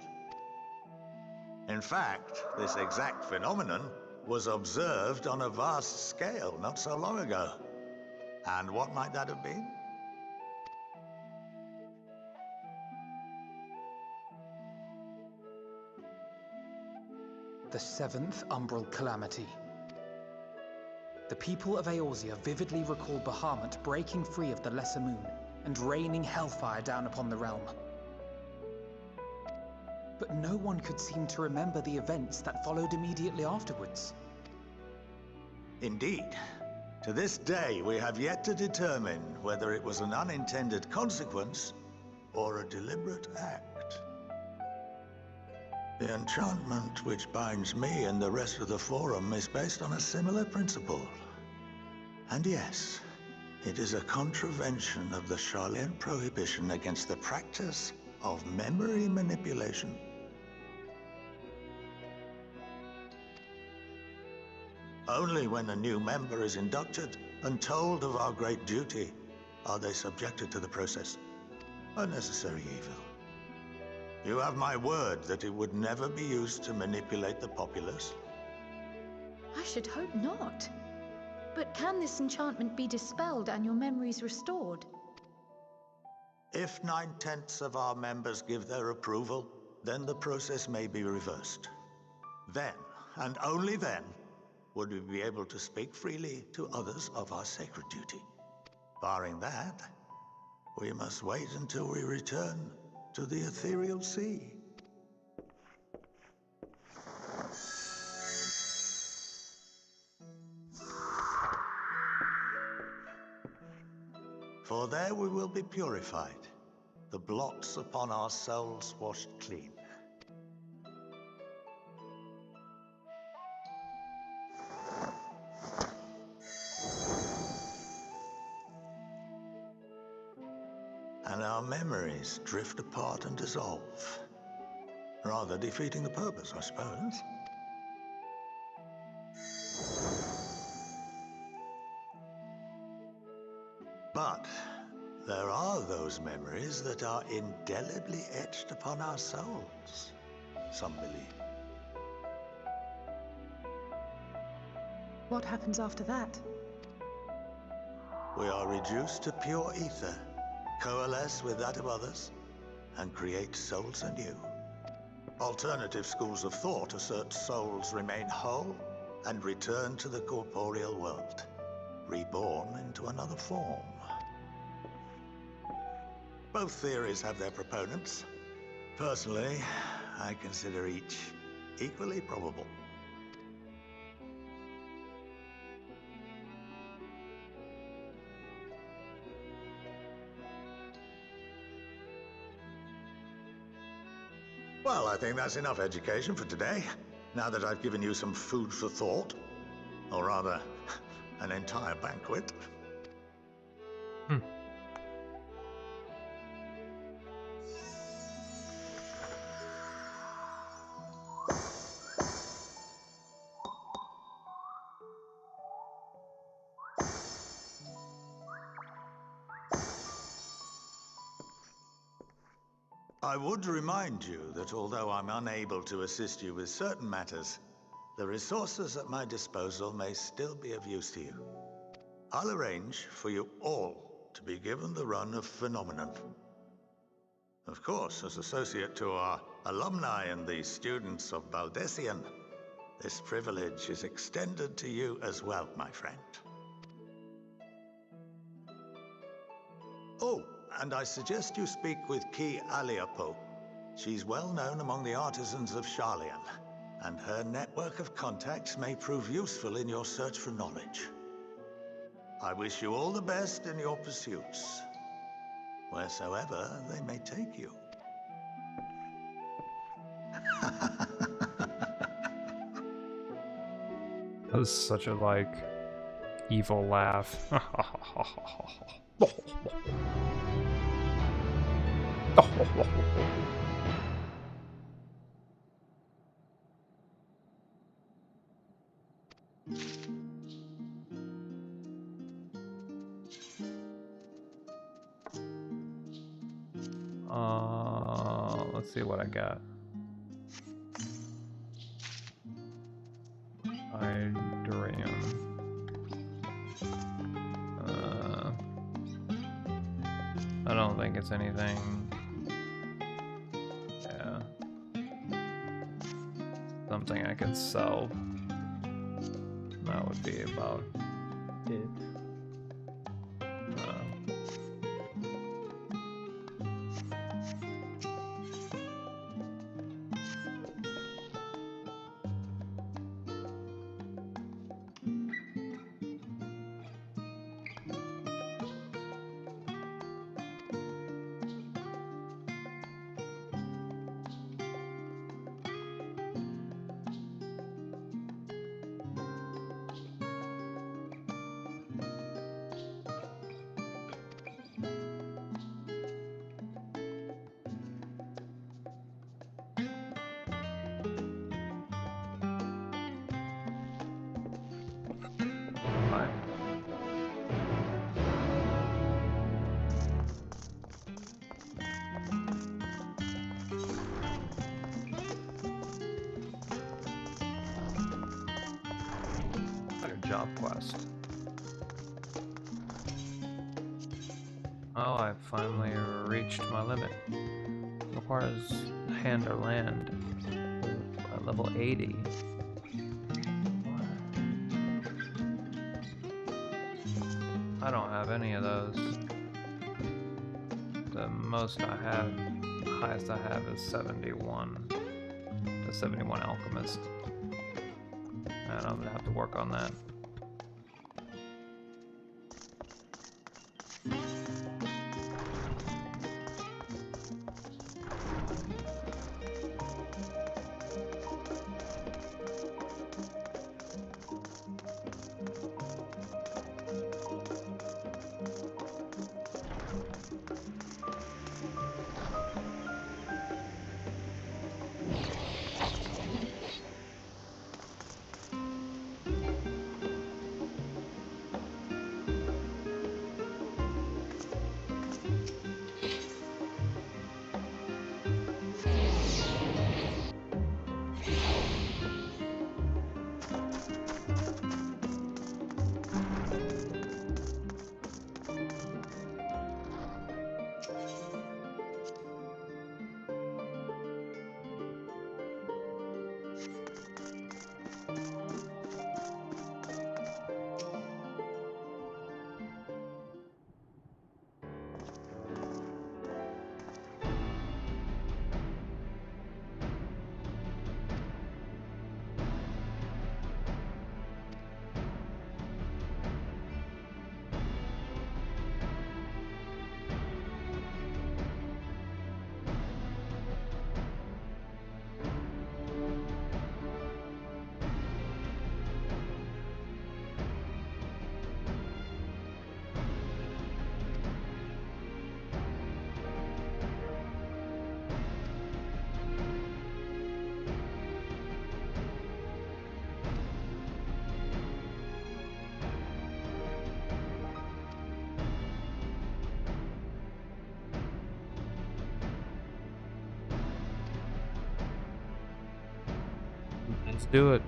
In fact, this exact phenomenon was observed on a vast scale not so long ago. And what might that have been? The seventh umbral calamity. The people of Eorzea vividly recall Bahamut breaking free of the Lesser Moon and raining hellfire down upon the realm. But no one could seem to remember the events that followed immediately afterwards. Indeed. To this day, we have yet to determine whether it was an unintended consequence or a deliberate act. The enchantment which binds me and the rest of the Forum is based on a similar principle. And yes, it is a contravention of the Sharlayan prohibition against the practice of memory manipulation. Only when a new member is inducted and told of our great duty are they subjected to the process. A necessary evil. You have my word that it would never be used to manipulate the populace. I should hope not. But can this enchantment be dispelled and your memories restored? If 9/10 of our members give their approval, then the process may be reversed. Then, and only then, would we be able to speak freely to others of our sacred duty. Barring that, we must wait until we return to the ethereal sea. For there we will be purified, the blots upon our souls washed clean. And our memories drift apart and dissolve. Rather defeating the purpose, I suppose. But there are those memories that are indelibly etched upon our souls, some believe. What happens after that? We are reduced to pure ether, coalesce with that of others, and create souls anew. Alternative schools of thought assert souls remain whole and return to the corporeal world, reborn into another form. Both theories have their proponents. Personally, I consider each equally probable. Well, I think that's enough education for today, now that I've given you some food for thought. Or rather, an entire banquet. I would remind you that although I'm unable to assist you with certain matters, the resources at my disposal may still be of use to you. I'll arrange for you all to be given the run of Phenomenon. Of course, as associate to our alumni and the students of Baldessian, this privilege is extended to you as well, my friend. Oh, and I suggest you speak with Ki Aliapo. She's well known among the artisans of Sharlayan, and her network of contacts may prove useful in your search for knowledge. I wish you all the best in your pursuits, wheresoever they may take you. That was such a, like, evil laugh. Let's see what I got. Hydrium. I don't think it's anything. Yeah. Something I could sell. That would be about did. Right. Like a job quest. Oh, I finally reached my limit. Requires hand or land at level 80. I don't have any of those. The most I have, highest I have is 71. The 71 Alchemist. And I'm gonna have to work on that. Let's do it.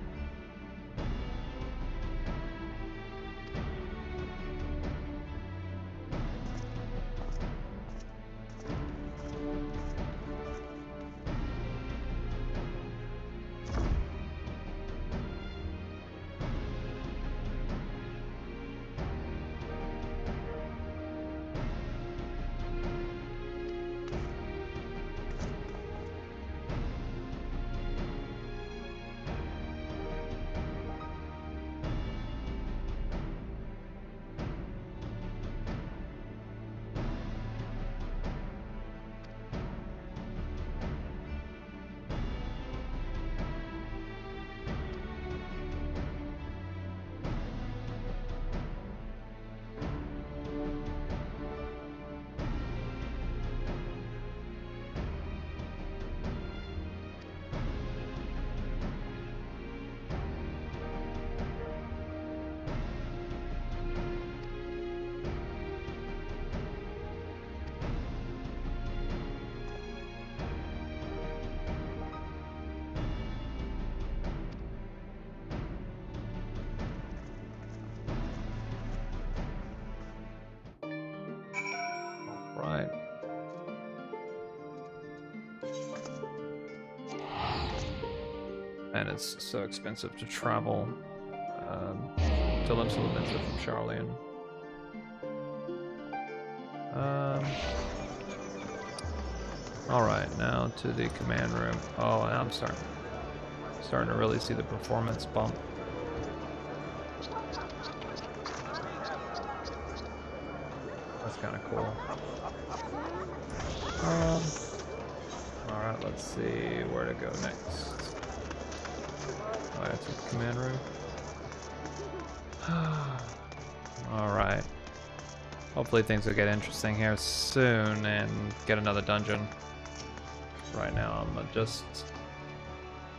Right. And it's so expensive to travel Tillim Solovinza from Charlian. Alright, now to the command room. Oh, now I'm starting to really see the performance bump. That's kind of cool. Alright, let's see where to go next. Alright, to the command room. Alright. Hopefully things will get interesting here soon and get another dungeon. Right now I'm just...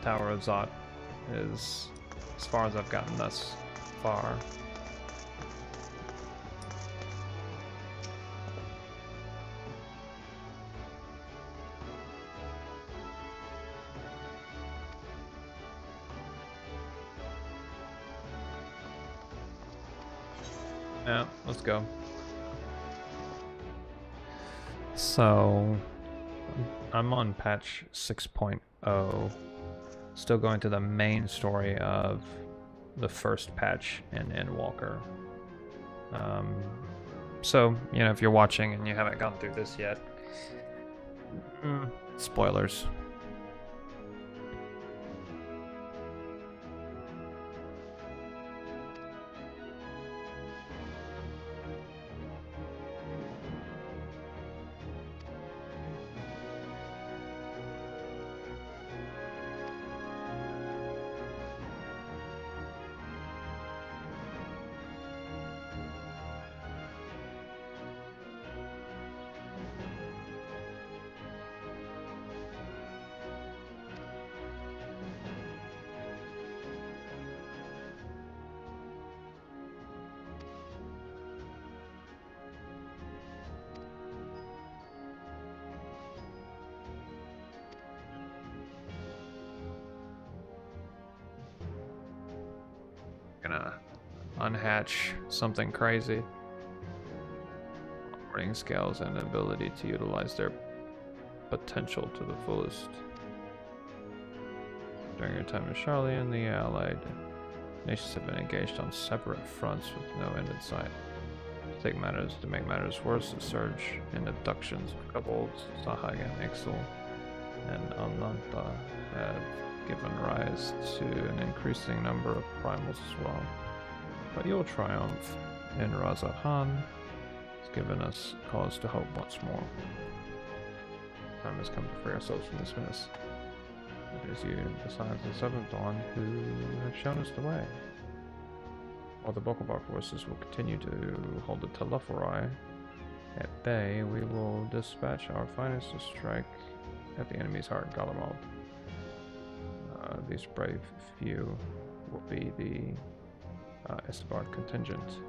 Tower of Zot is as far as I've gotten thus far. Yeah, let's go. So, I'm on patch 6.0, still going to the main story of the first patch in Endwalker. So, you know, if you're watching and you haven't gone through this yet, spoilers. Gonna unhatch something crazy. Operating scales and ability to utilize their potential to the fullest. During your time in Charlian, the Allied nations have been engaged on separate fronts with no end in sight. To make matters worse, the surge in abductions of kobolds, Sahagan, Ixal, and Ananta have given rise to an increasing number of primals as well. But your triumph in Razat-Han has given us cause to hope once more. Time has come to free ourselves from this mess. It is you, besides the Seventh Dawn, who have shown us the way. While the bulk of our forces will continue to hold the Telophori at bay, we will dispatch our finest to strike at the enemy's heart, Garlemald. These brave few will be the Estebard contingent.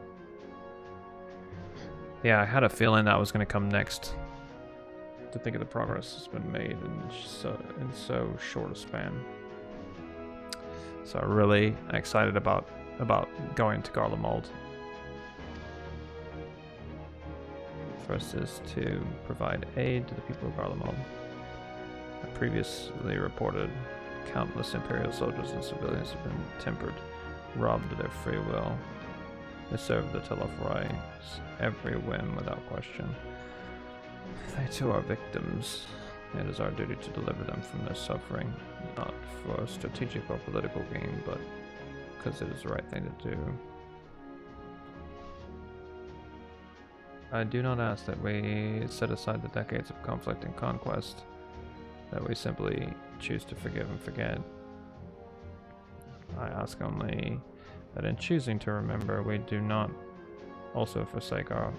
Yeah, I had a feeling that was going to come next. To think of the progress that's been made in so short a span. So really excited about going to Garlemald. First is to provide aid to the people of Garlemald. I previously reported countless Imperial soldiers and civilians have been tempered, robbed of their free will. They serve the Telophori's every whim without question. They too are victims. It is our duty to deliver them from their suffering, not for strategic or political gain, but because it is the right thing to do. I do not ask that we set aside the decades of conflict and conquest, that we simply choose to forgive and forget. I ask only that in choosing to remember, we do not also forsake our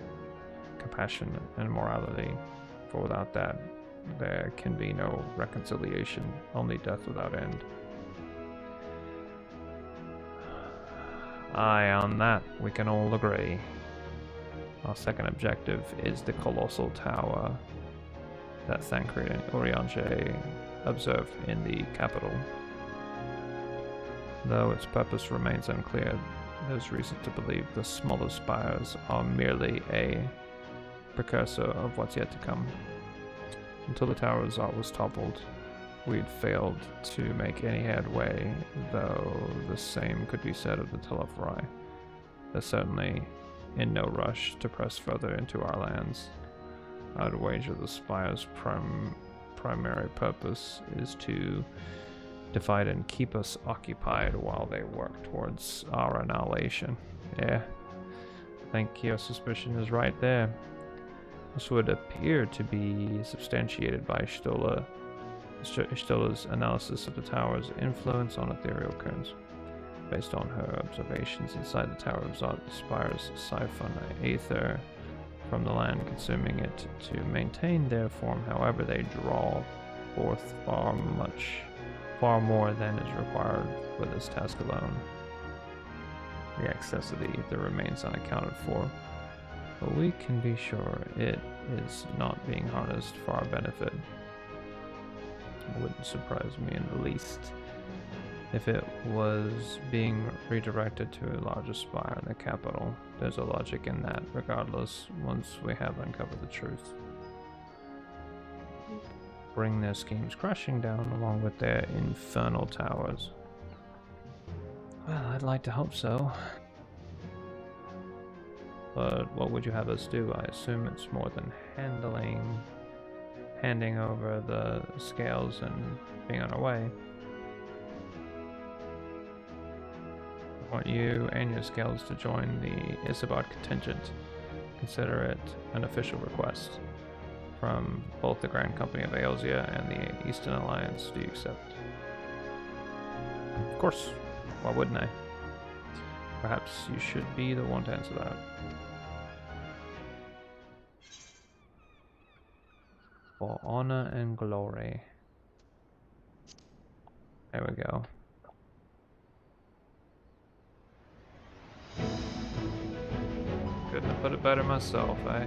compassion and morality, for without that, there can be no reconciliation, only death without end. Aye, on that we can all agree. Our second objective is the colossal tower that Thancred and Urianger observed in the capital. Though its purpose remains unclear, there's reason to believe the smaller spires are merely a precursor of what's yet to come. Until the Tower of Zot was toppled, we'd failed to make any headway, though the same could be said of the Telophori. they're certainly in no rush to press further into our lands. I'd wager the Spire's primary purpose is to divide and keep us occupied while they work towards our annihilation. Yeah, I think your suspicion is right there. This would appear to be substantiated by Stola's analysis of the tower's influence on ethereal currents. Based on her observations inside the tower of Zot, the spires siphon aether from the land, consuming it to maintain their form. However, they draw forth far more than is required for this task alone. The excess of the ether remains unaccounted for, but we can be sure it is not being harnessed for our benefit. It wouldn't surprise me in the least if it was being redirected to a larger spire in the capital. There's a logic in that, regardless, once we have uncovered the truth. Bring their schemes crashing down along with their infernal towers. Well, I'd like to hope so. But what would you have us do? I assume it's more than handing over the scales and being on our way. I want you and your scales to join the Isabard contingent. Consider it an official request from both the Grand Company of Eosia and the Eastern Alliance. Do you accept? Of course. Why wouldn't I? Perhaps you should be the one to answer that. For honor and glory. There we go. Couldn't have put it better myself, eh?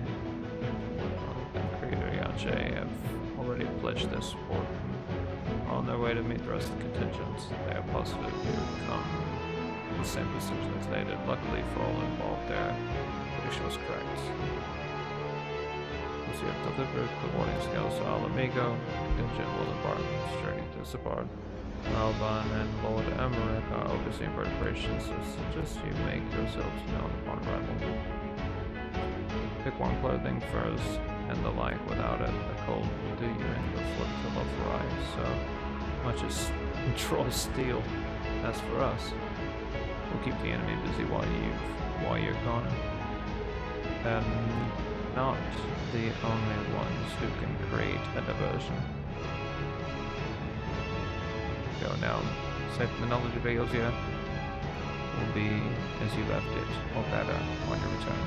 Creator Yache have already pledged their support and are on their way to meet the rest of the contingents. They are positive they would come to the same decision as they did. Luckily for all involved, their prediction was correct. Once you have delivered the warning scales to Alamigo, the contingent will embark on its journey to Isabard. Alban and Lord Emmerich are overseeing preparations, so suggest you make yourselves known upon arrival. Pick one clothing, furs, and the like. Without it, the cold will do you in your foot to Lothrai, so much as draw steel. As for us, we'll keep the enemy busy while you're gone. And not the only ones who can create a diversion. Go now. Safe the knowledge of Eosia will be as you left it, or better, on your return.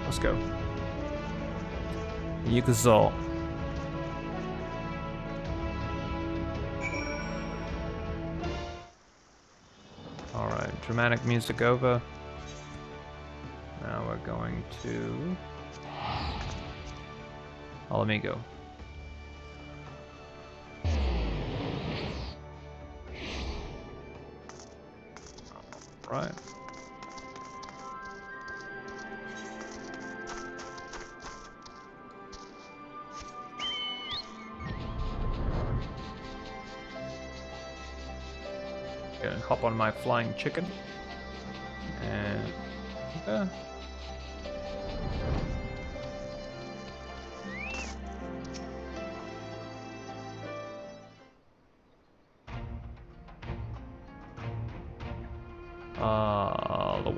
Let's go. Yggdrasil. Alright, dramatic music over. Now we're going to Alamigo. Right. Gonna hop on my flying chicken. And the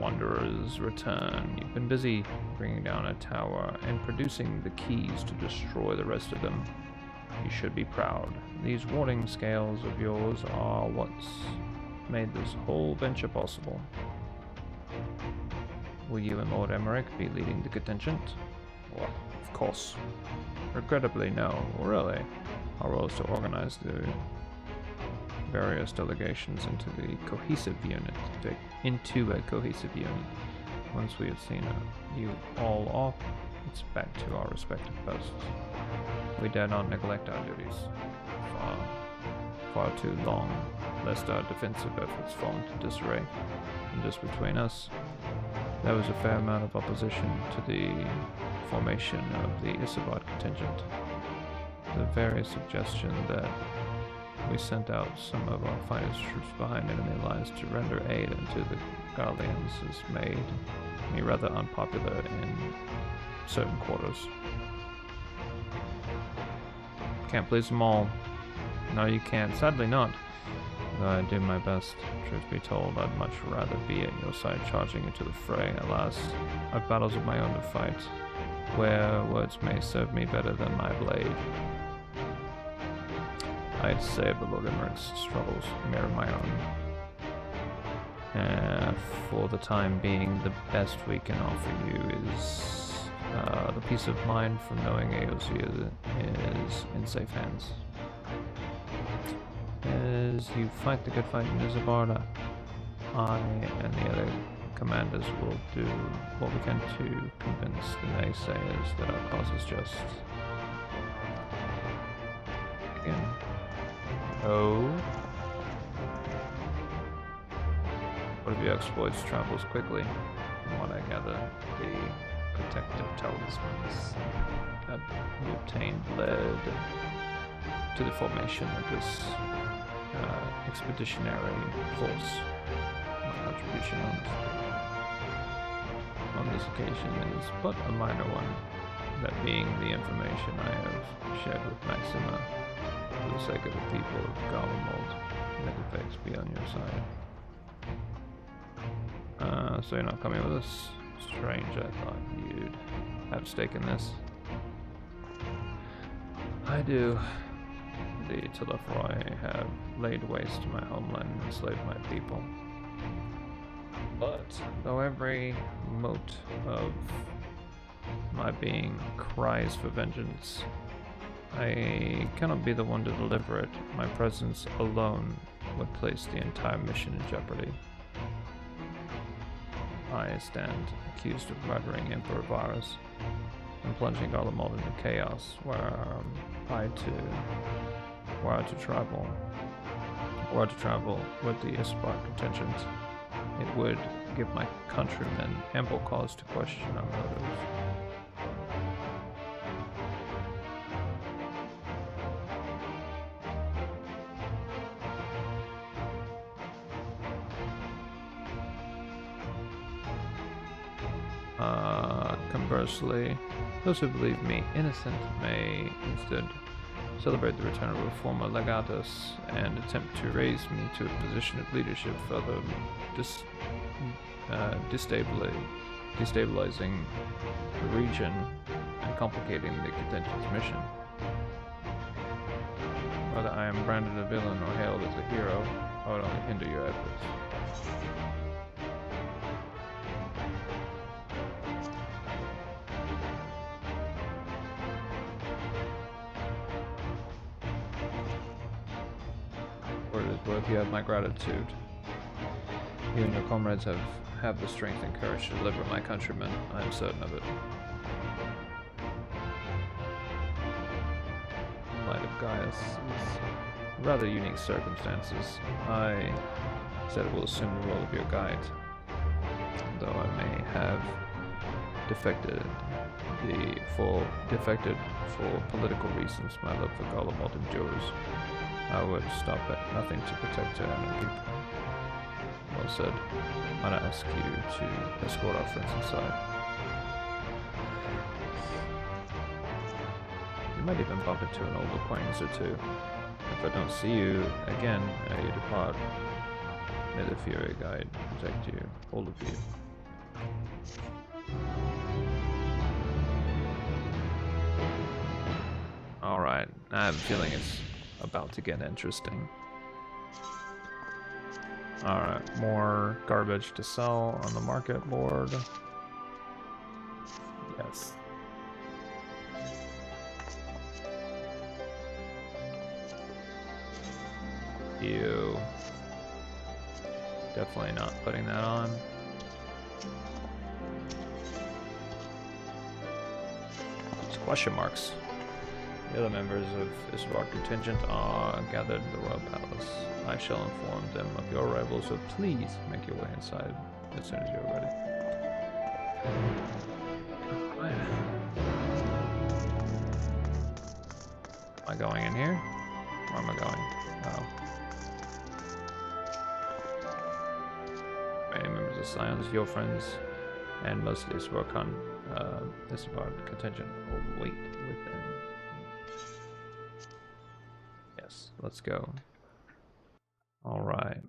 Wanderers return. You've been busy bringing down a tower and producing the keys to destroy the rest of them. You should be proud. These warding scales of yours are what's made this whole venture possible. Will you and Lord Emmerich be leading the contingent? Well, of course. Regrettably, no. Really. Our role is to organize the various delegations into a cohesive unit. Once we have seen you all off, it's back to our respective posts. We dare not neglect our duties far too long, lest our defensive efforts fall into disarray. And just between us, there was a fair amount of opposition to the formation of the Isabard contingent. The very suggestion that we sent out some of our finest troops behind enemy lines to render aid until the Guardians has made me rather unpopular in certain quarters. Can't please them all. No, you can't. Sadly not. Though I do my best. Truth be told, I'd much rather be at your side charging into the fray. Alas, I've battles of my own to fight, where words may serve me better than my blade. I'd say the Lord Emmerich's struggles mirror my own. For the time being, the best we can offer you is the peace of mind from knowing Aosia is in safe hands. As you fight the good fight in Izabarda, I and the other commanders will do what we can to convince the naysayers that our cause is just. Again. Oh. One of your exploits travels quickly. From what I gather, the protective talismans that we obtained led to the formation of this expeditionary force. My contribution on this occasion is but a minor one, that being the information I have shared with Maxima for the sake of the people of Garlemald. May the fates be on your side. So you're not coming with us? Strange, I thought you'd have stake in this. I do. The Telefroi have laid waste to my homeland and enslaved my people. But, though every mote of my being cries for vengeance, I cannot be the one to deliver it. My presence alone would place the entire mission in jeopardy. I stand accused of murdering Emperor Varus and plunging Garlemald into chaos, where I to travel with the Ispark contingent. It would give my countrymen ample cause to question our motives. Conversely, those who believe me innocent may instead celebrate the return of a former legatus and attempt to raise me to a position of leadership, further destabilizing the region and complicating the contingent's mission. Whether I am branded a villain or hailed as a hero, I would only hinder your efforts. Worth, you have my gratitude. You and your comrades have the strength and courage to deliver my countrymen. I am certain of it. In light of Gaius' rather unique circumstances, I said I will assume the role of your guide. Though I may have defected for political reasons, my love for Garlemald endures. I would stop at nothing to protect her and her people. Well said. I'd ask you to escort our friends inside. You might even bump into an old acquaintance or two. If I don't see you again ere you depart, may the Fury Guide protect you, all of you. Alright, I have a feeling it's about to get interesting. Alright, more garbage to sell on the market board. Yes. Ew. Definitely not putting that on. It's question marks. The other members of Isvar contingent are gathered in the Royal Palace. I shall inform them of your arrival, so please make your way inside as soon as you're ready. Am I going in here? Where am I going? Oh. Many members of Scions, your friends, and mostly work on this part of the contingent. Oh, wait, with them. Yes, let's go. All right.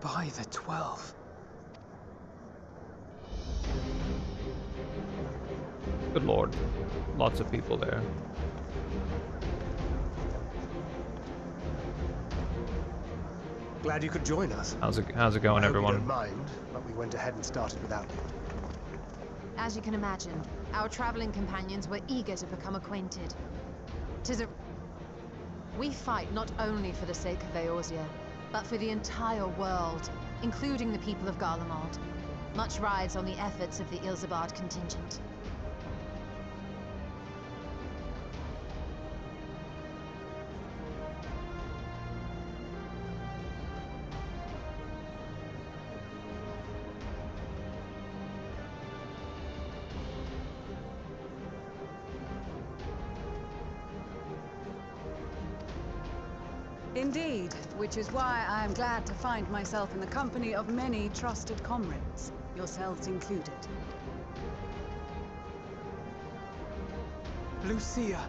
By the 12. Good lord. Lots of people there. Glad you could join us. How's it going, I hope everyone? you don't mind, but we went ahead and started without you. As you can imagine, our traveling companions were eager to become acquainted. We fight not only for the sake of Eorzea, but for the entire world, including the people of Garlemald. Much rides on the efforts of the Ilzabard contingent. Indeed, which is why I am glad to find myself in the company of many trusted comrades, yourselves included. Lucia!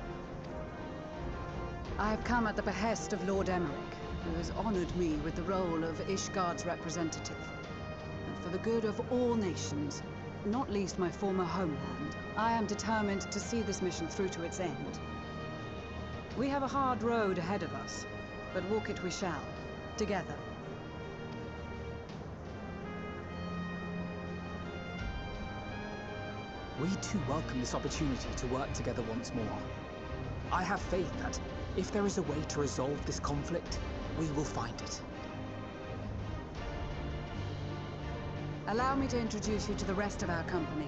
I have come at the behest of Lord Emmerich, who has honored me with the role of Ishgard's representative. And for the good of all nations, not least my former homeland, I am determined to see this mission through to its end. We have a hard road ahead of us, but walk it we shall, together. We too welcome this opportunity to work together once more. I have faith that, if there is a way to resolve this conflict, we will find it. Allow me to introduce you to the rest of our company.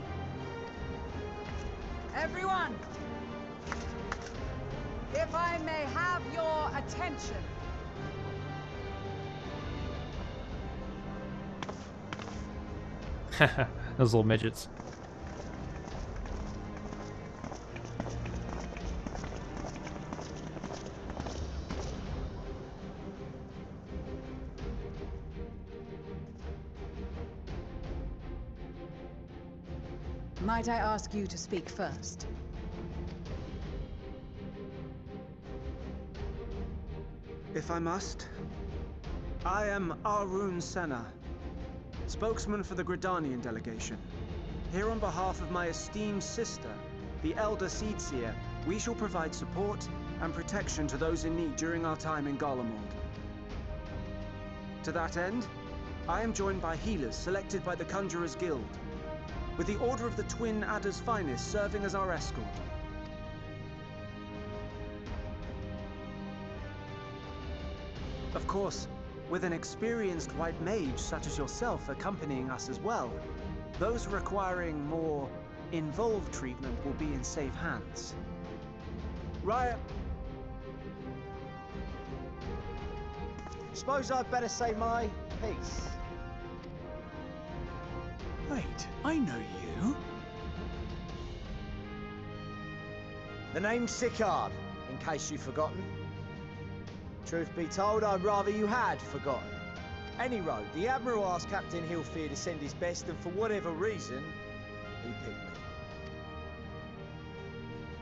Everyone! If I may have your attention. Those little midgets. Might I ask you to speak first? If I must. I am Arun Senna, spokesman for the Gridanian delegation. Here on behalf of my esteemed sister, the Elder Seedseer, we shall provide support and protection to those in need during our time in Garlemald. To that end, I am joined by healers selected by the Conjurers Guild, with the Order of the Twin Adder's Finest serving as our escort. Of course, with an experienced white mage such as yourself accompanying us as well, those requiring more involved treatment will be in safe hands. Riot! Suppose I'd better say my piece. Wait, I know you. The name's Sicard, in case you've forgotten. Truth be told, I'd rather you had forgotten. Any road, the Admiral asked Captain Hillfear to send his best, and for whatever reason, he picked me.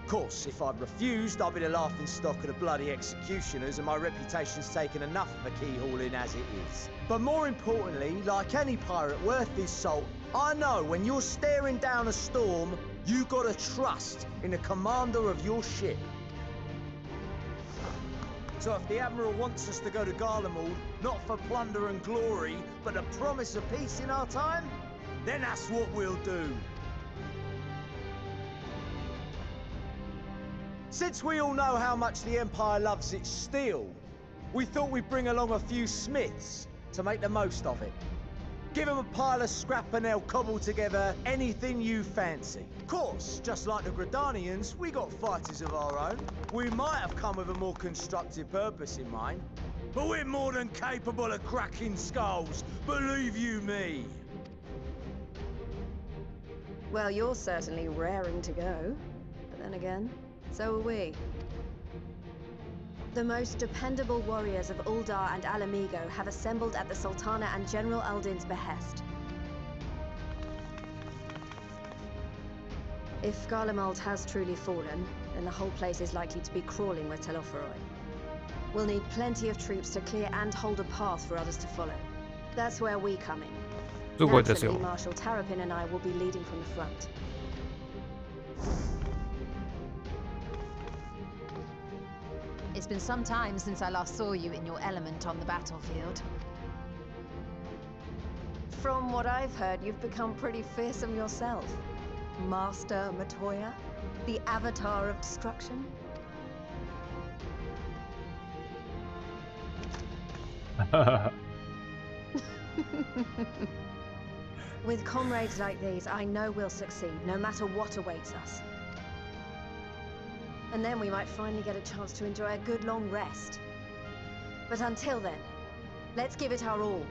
Of course, if I'd refused, I'd be the laughingstock of the bloody executioners, and my reputation's taken enough of a keyhole in as it is. But more importantly, like any pirate worth his salt, I know when you're staring down a storm, you gotta trust in the commander of your ship. So if the Admiral wants us to go to Garlemald, not for plunder and glory, but the promise of peace in our time, then that's what we'll do. Since we all know how much the Empire loves its steel, we thought we'd bring along a few smiths to make the most of it. Give them a pile of scrap and they'll cobble together anything you fancy. Of course, just like the Gridanians, we got fighters of our own. We might have come with a more constructive purpose in mind, but we're more than capable of cracking skulls, believe you me. Well, you're certainly raring to go. But then again, so are we. The most dependable warriors of Uldar and Alamigo have assembled at the Sultana and General Aldin's behest. If Garlemald has truly fallen, then the whole place is likely to be crawling with Telophoroi. We'll need plenty of troops to clear and hold a path for others to follow. That's where we come in. Naturally, Marshal Terrapin and I will be leading from the front. It's been some time since I last saw you in your element on the battlefield. From what I've heard, you've become pretty fearsome yourself. Master Matoya, the avatar of destruction. With comrades like these, I know we'll succeed, no matter what awaits us. And then we might finally get a chance to enjoy a good long rest. But until then, let's give it our all.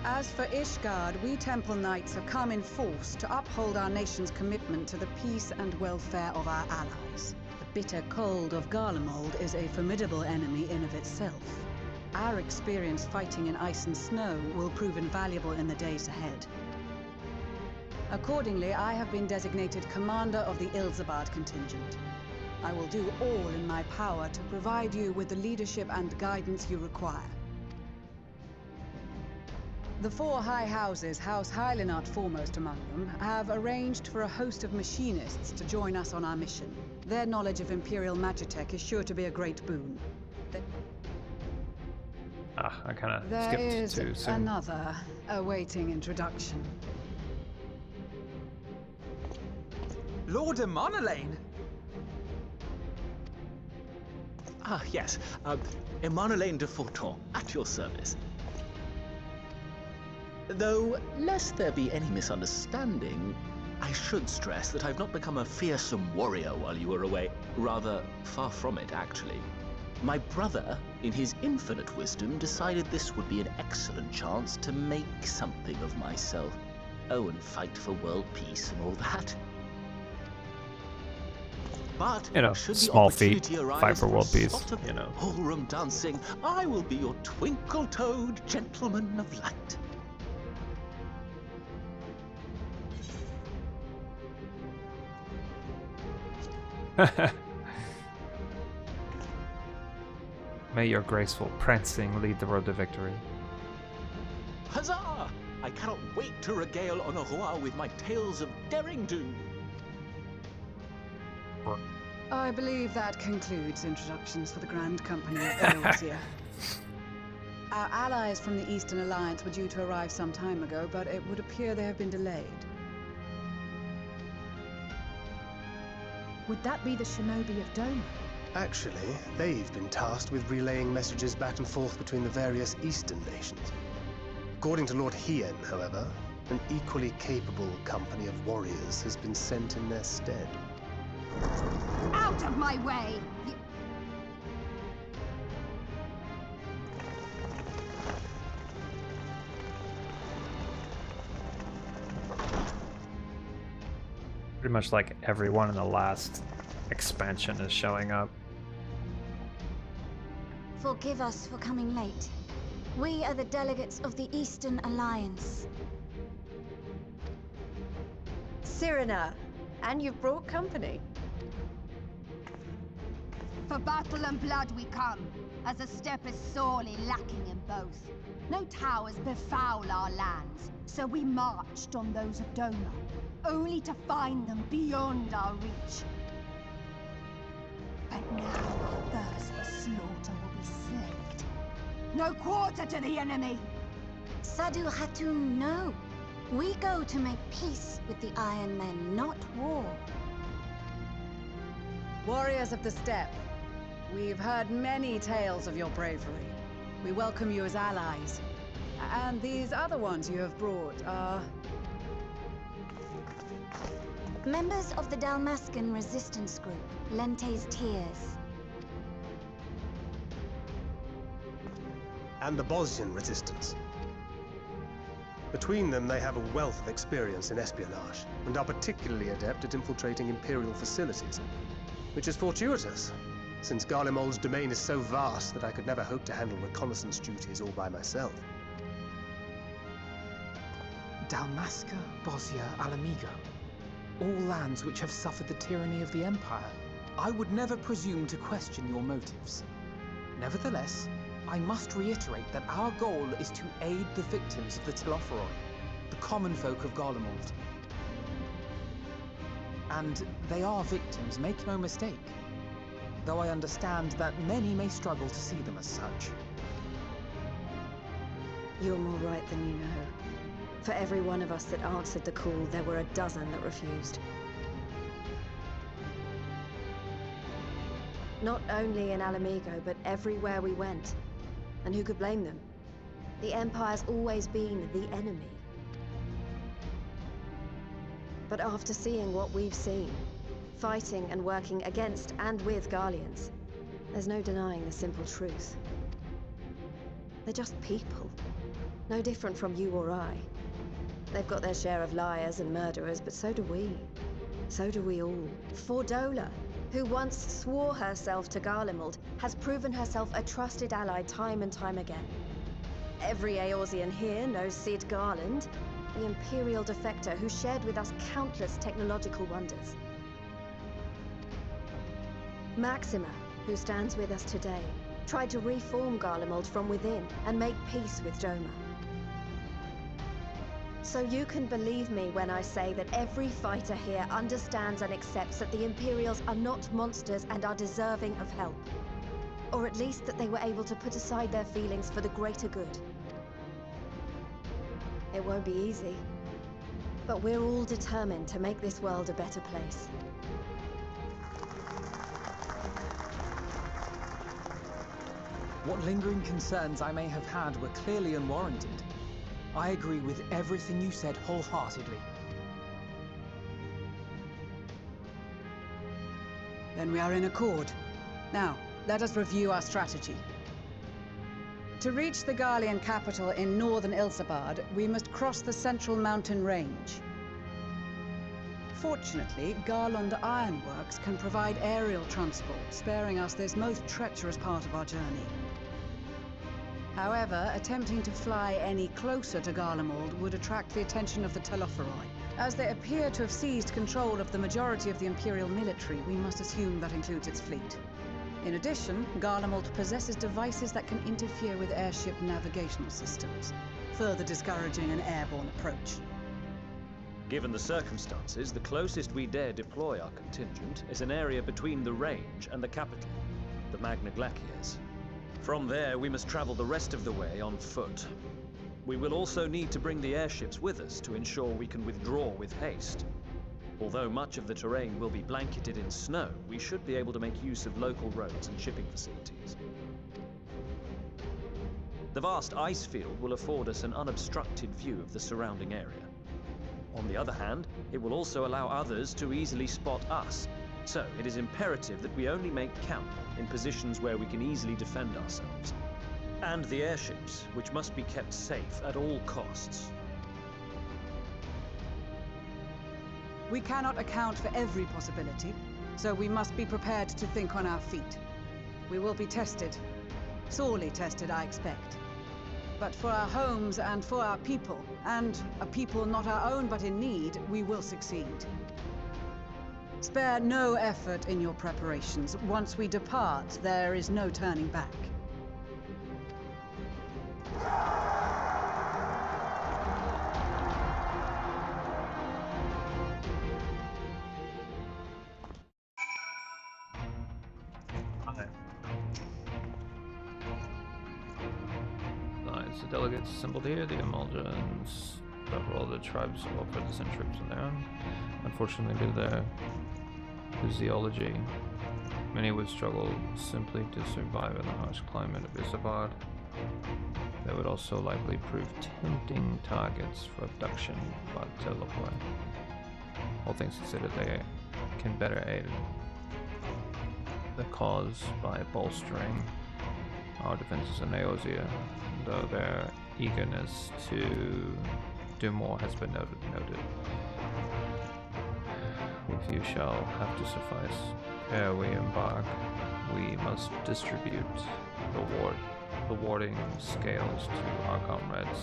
As for Ishgard, we Temple Knights have come in force to uphold our nation's commitment to the peace and welfare of our allies. The bitter cold of Garlemald is a formidable enemy in of itself. Our experience fighting in ice and snow will prove invaluable in the days ahead. Accordingly, I have been designated commander of the Ilzabard contingent. I will do all in my power to provide you with the leadership and guidance you require. The four high houses, House Hylinart foremost among them, have arranged for a host of machinists to join us on our mission. Their knowledge of Imperial Magitech is sure to be a great boon. I kind of There skipped is too soon. another awaiting introduction. Lord Emanolane? Ah, yes. Emanolane de Forton, at your service. Though, lest there be any misunderstanding, I should stress that I've not become a fearsome warrior while you were away. Rather, far from it, actually. My brother, in his infinite wisdom, decided this would be an excellent chance to make something of myself. Oh, and fight for world peace and all that. But You know, should the small feat, opportunity arise fight for world a peace, spot of you know. ballroom dancing, I will be your twinkle-toed gentleman of light. May your graceful prancing lead the road to victory. Huzzah! I cannot wait to regale Honoroa with my tales of derring-do. I believe that concludes introductions for the Grand Company of Eorzea. Our allies from the Eastern Alliance were due to arrive some time ago, but it would appear they have been delayed. Would that be the shinobi of Doma? Actually, they've been tasked with relaying messages back and forth between the various Eastern nations. According to Lord Hien, however, an equally capable company of warriors has been sent in their stead. Out of my way! Pretty much like everyone in the last expansion is showing up. Forgive us for coming late. We are the delegates of the Eastern Alliance. Cyrena, and you've brought company. For battle and blood we come, as the steppe is sorely lacking in both. No towers befoul our lands, so we marched on those of Doma, only to find them beyond our reach. But now our thirst for slaughter will be slaked. No quarter to the enemy! Sadu Hatun, no. We go to make peace with the Iron Men, not war. Warriors of the Steppe, we've heard many tales of your bravery. We welcome you as allies. And these other ones you have brought are... Members of the Dalmascan resistance group, Lente's Tears. And the Bosnian resistance, Between them, they have a wealth of experience in espionage, and are particularly adept at infiltrating Imperial facilities, which is fortuitous, since Garlemald's domain is so vast that I could never hope to handle reconnaissance duties all by myself. Dalmasca, Bosnia, Alamigo. All lands which have suffered the tyranny of the Empire. I would never presume to question your motives. Nevertheless, I must reiterate that our goal is to aid the victims of the Telophoroi, the common folk of Garlemald. And they are victims, make no mistake. Though I understand that many may struggle to see them as such. You're more right than you know. For every one of us that answered the call, there were a dozen that refused. Not only in Alamigo, but everywhere we went. And who could blame them? The Empire's always been the enemy. But after seeing what we've seen, fighting and working against and with Garleans, there's no denying the simple truth. They're just people. No different from you or I. They've got their share of liars and murderers, but so do we. So do we all. Fordola, who once swore herself to Garlemald, has proven herself a trusted ally time and time again. Every Eorzean here knows Cid Garland, the Imperial defector who shared with us countless technological wonders. Maxima, who stands with us today, tried to reform Garlemald from within and make peace with Doma. So you can believe me when I say that every fighter here understands and accepts that the Imperials are not monsters and are deserving of help. Or at least that they were able to put aside their feelings for the greater good. It won't be easy, but we're all determined to make this world a better place. What lingering concerns I may have had were clearly unwarranted. I agree with everything you said wholeheartedly. Then we are in accord. Now, let us review our strategy. To reach the Garlean capital in northern Ilsabard, we must cross the central mountain range. Fortunately, Garlund Ironworks can provide aerial transport, sparing us this most treacherous part of our journey. However, attempting to fly any closer to Garlemald would attract the attention of the Telophoroi. As they appear to have seized control of the majority of the Imperial military, we must assume that includes its fleet. In addition, Garlemald possesses devices that can interfere with airship navigational systems, further discouraging an airborne approach. Given the circumstances, the closest we dare deploy our contingent is an area between the range and the capital, the Magna Glaciers. From there, we must travel the rest of the way on foot. We will also need to bring the airships with us to ensure we can withdraw with haste. Although much of the terrain will be blanketed in snow, we should be able to make use of local roads and shipping facilities. The vast ice field will afford us an unobstructed view of the surrounding area. On the other hand, it will also allow others to easily spot us. So, it is imperative that we only make camp in positions where we can easily defend ourselves. And the airships, which must be kept safe at all costs. We cannot account for every possibility, so we must be prepared to think on our feet. We will be tested. Sorely tested, I expect. But for our homes and for our people, and a people not our own but in need, we will succeed. Spare no effort in your preparations. Once we depart, there is no turning back. Nice. The delegates assembled here, the Emulsions, several other tribes will offer to send troops on their own. Unfortunately, due to their physiology, many would struggle simply to survive in the harsh climate of Isambard. They would also likely prove tempting targets for abduction by the Telophoroi. All things considered, they can better aid the cause by bolstering our defenses in Eorzea, though their eagerness to Do more has been noted. With you shall have to suffice. Ere we embark, we must distribute the warding scales to our comrades.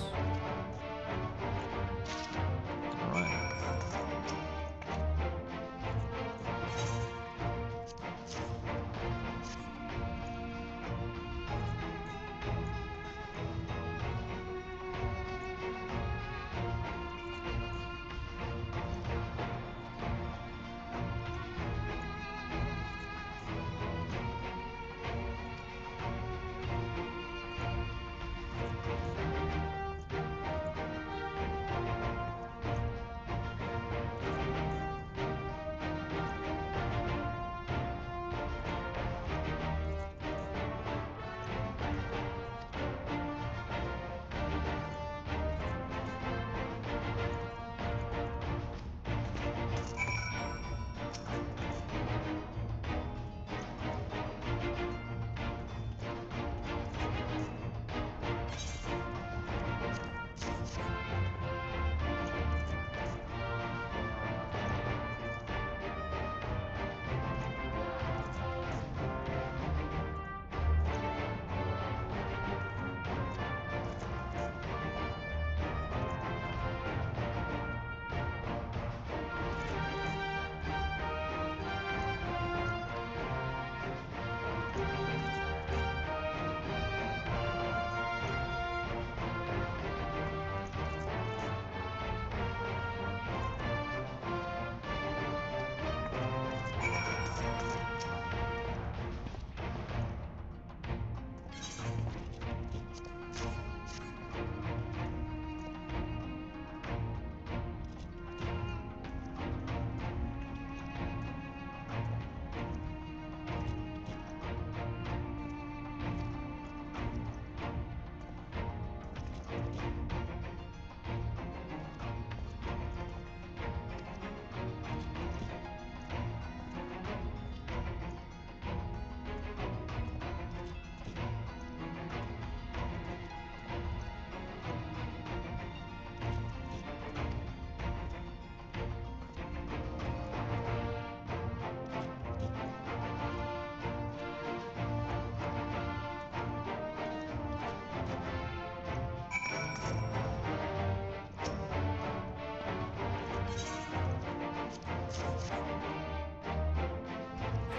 Alright.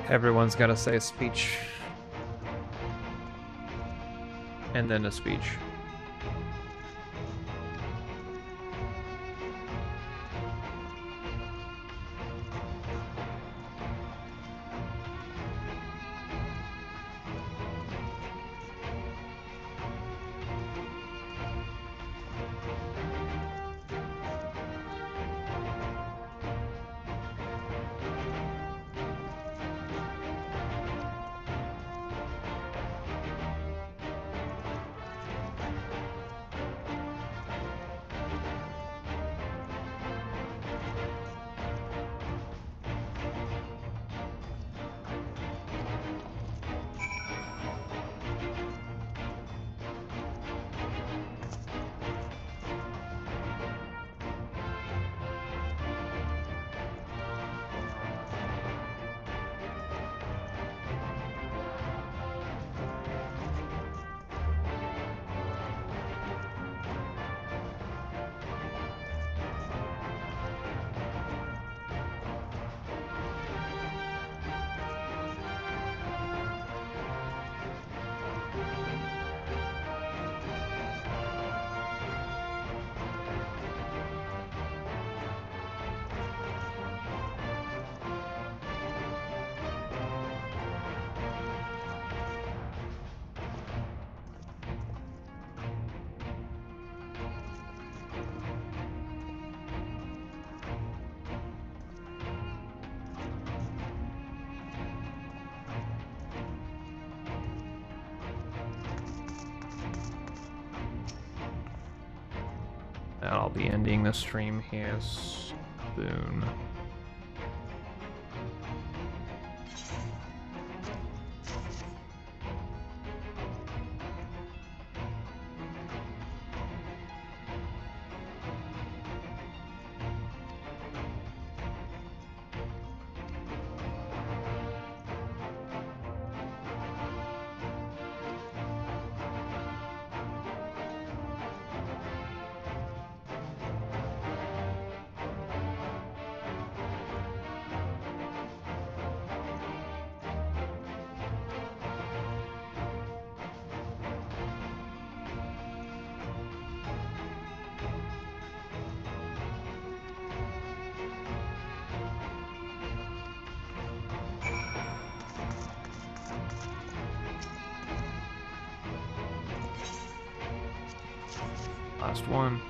Everyone's got to say a speech. And then a speech. And I'll be ending the stream here soon. Last one.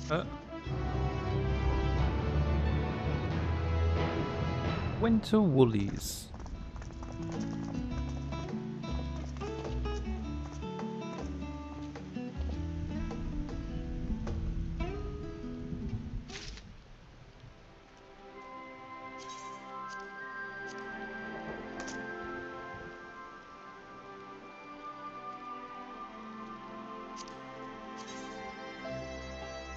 Huh. Winter Woolies.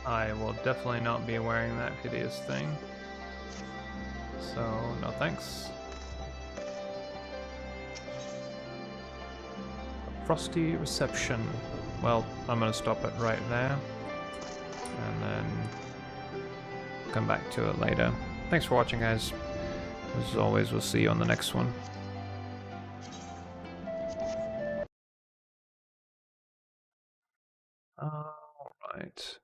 I will definitely not be wearing that hideous thing. So, no thanks. Frosty reception. Well, I'm gonna stop it right there. And then come back to it later. Thanks for watching, guys. As always, we'll see you on the next one. Alright.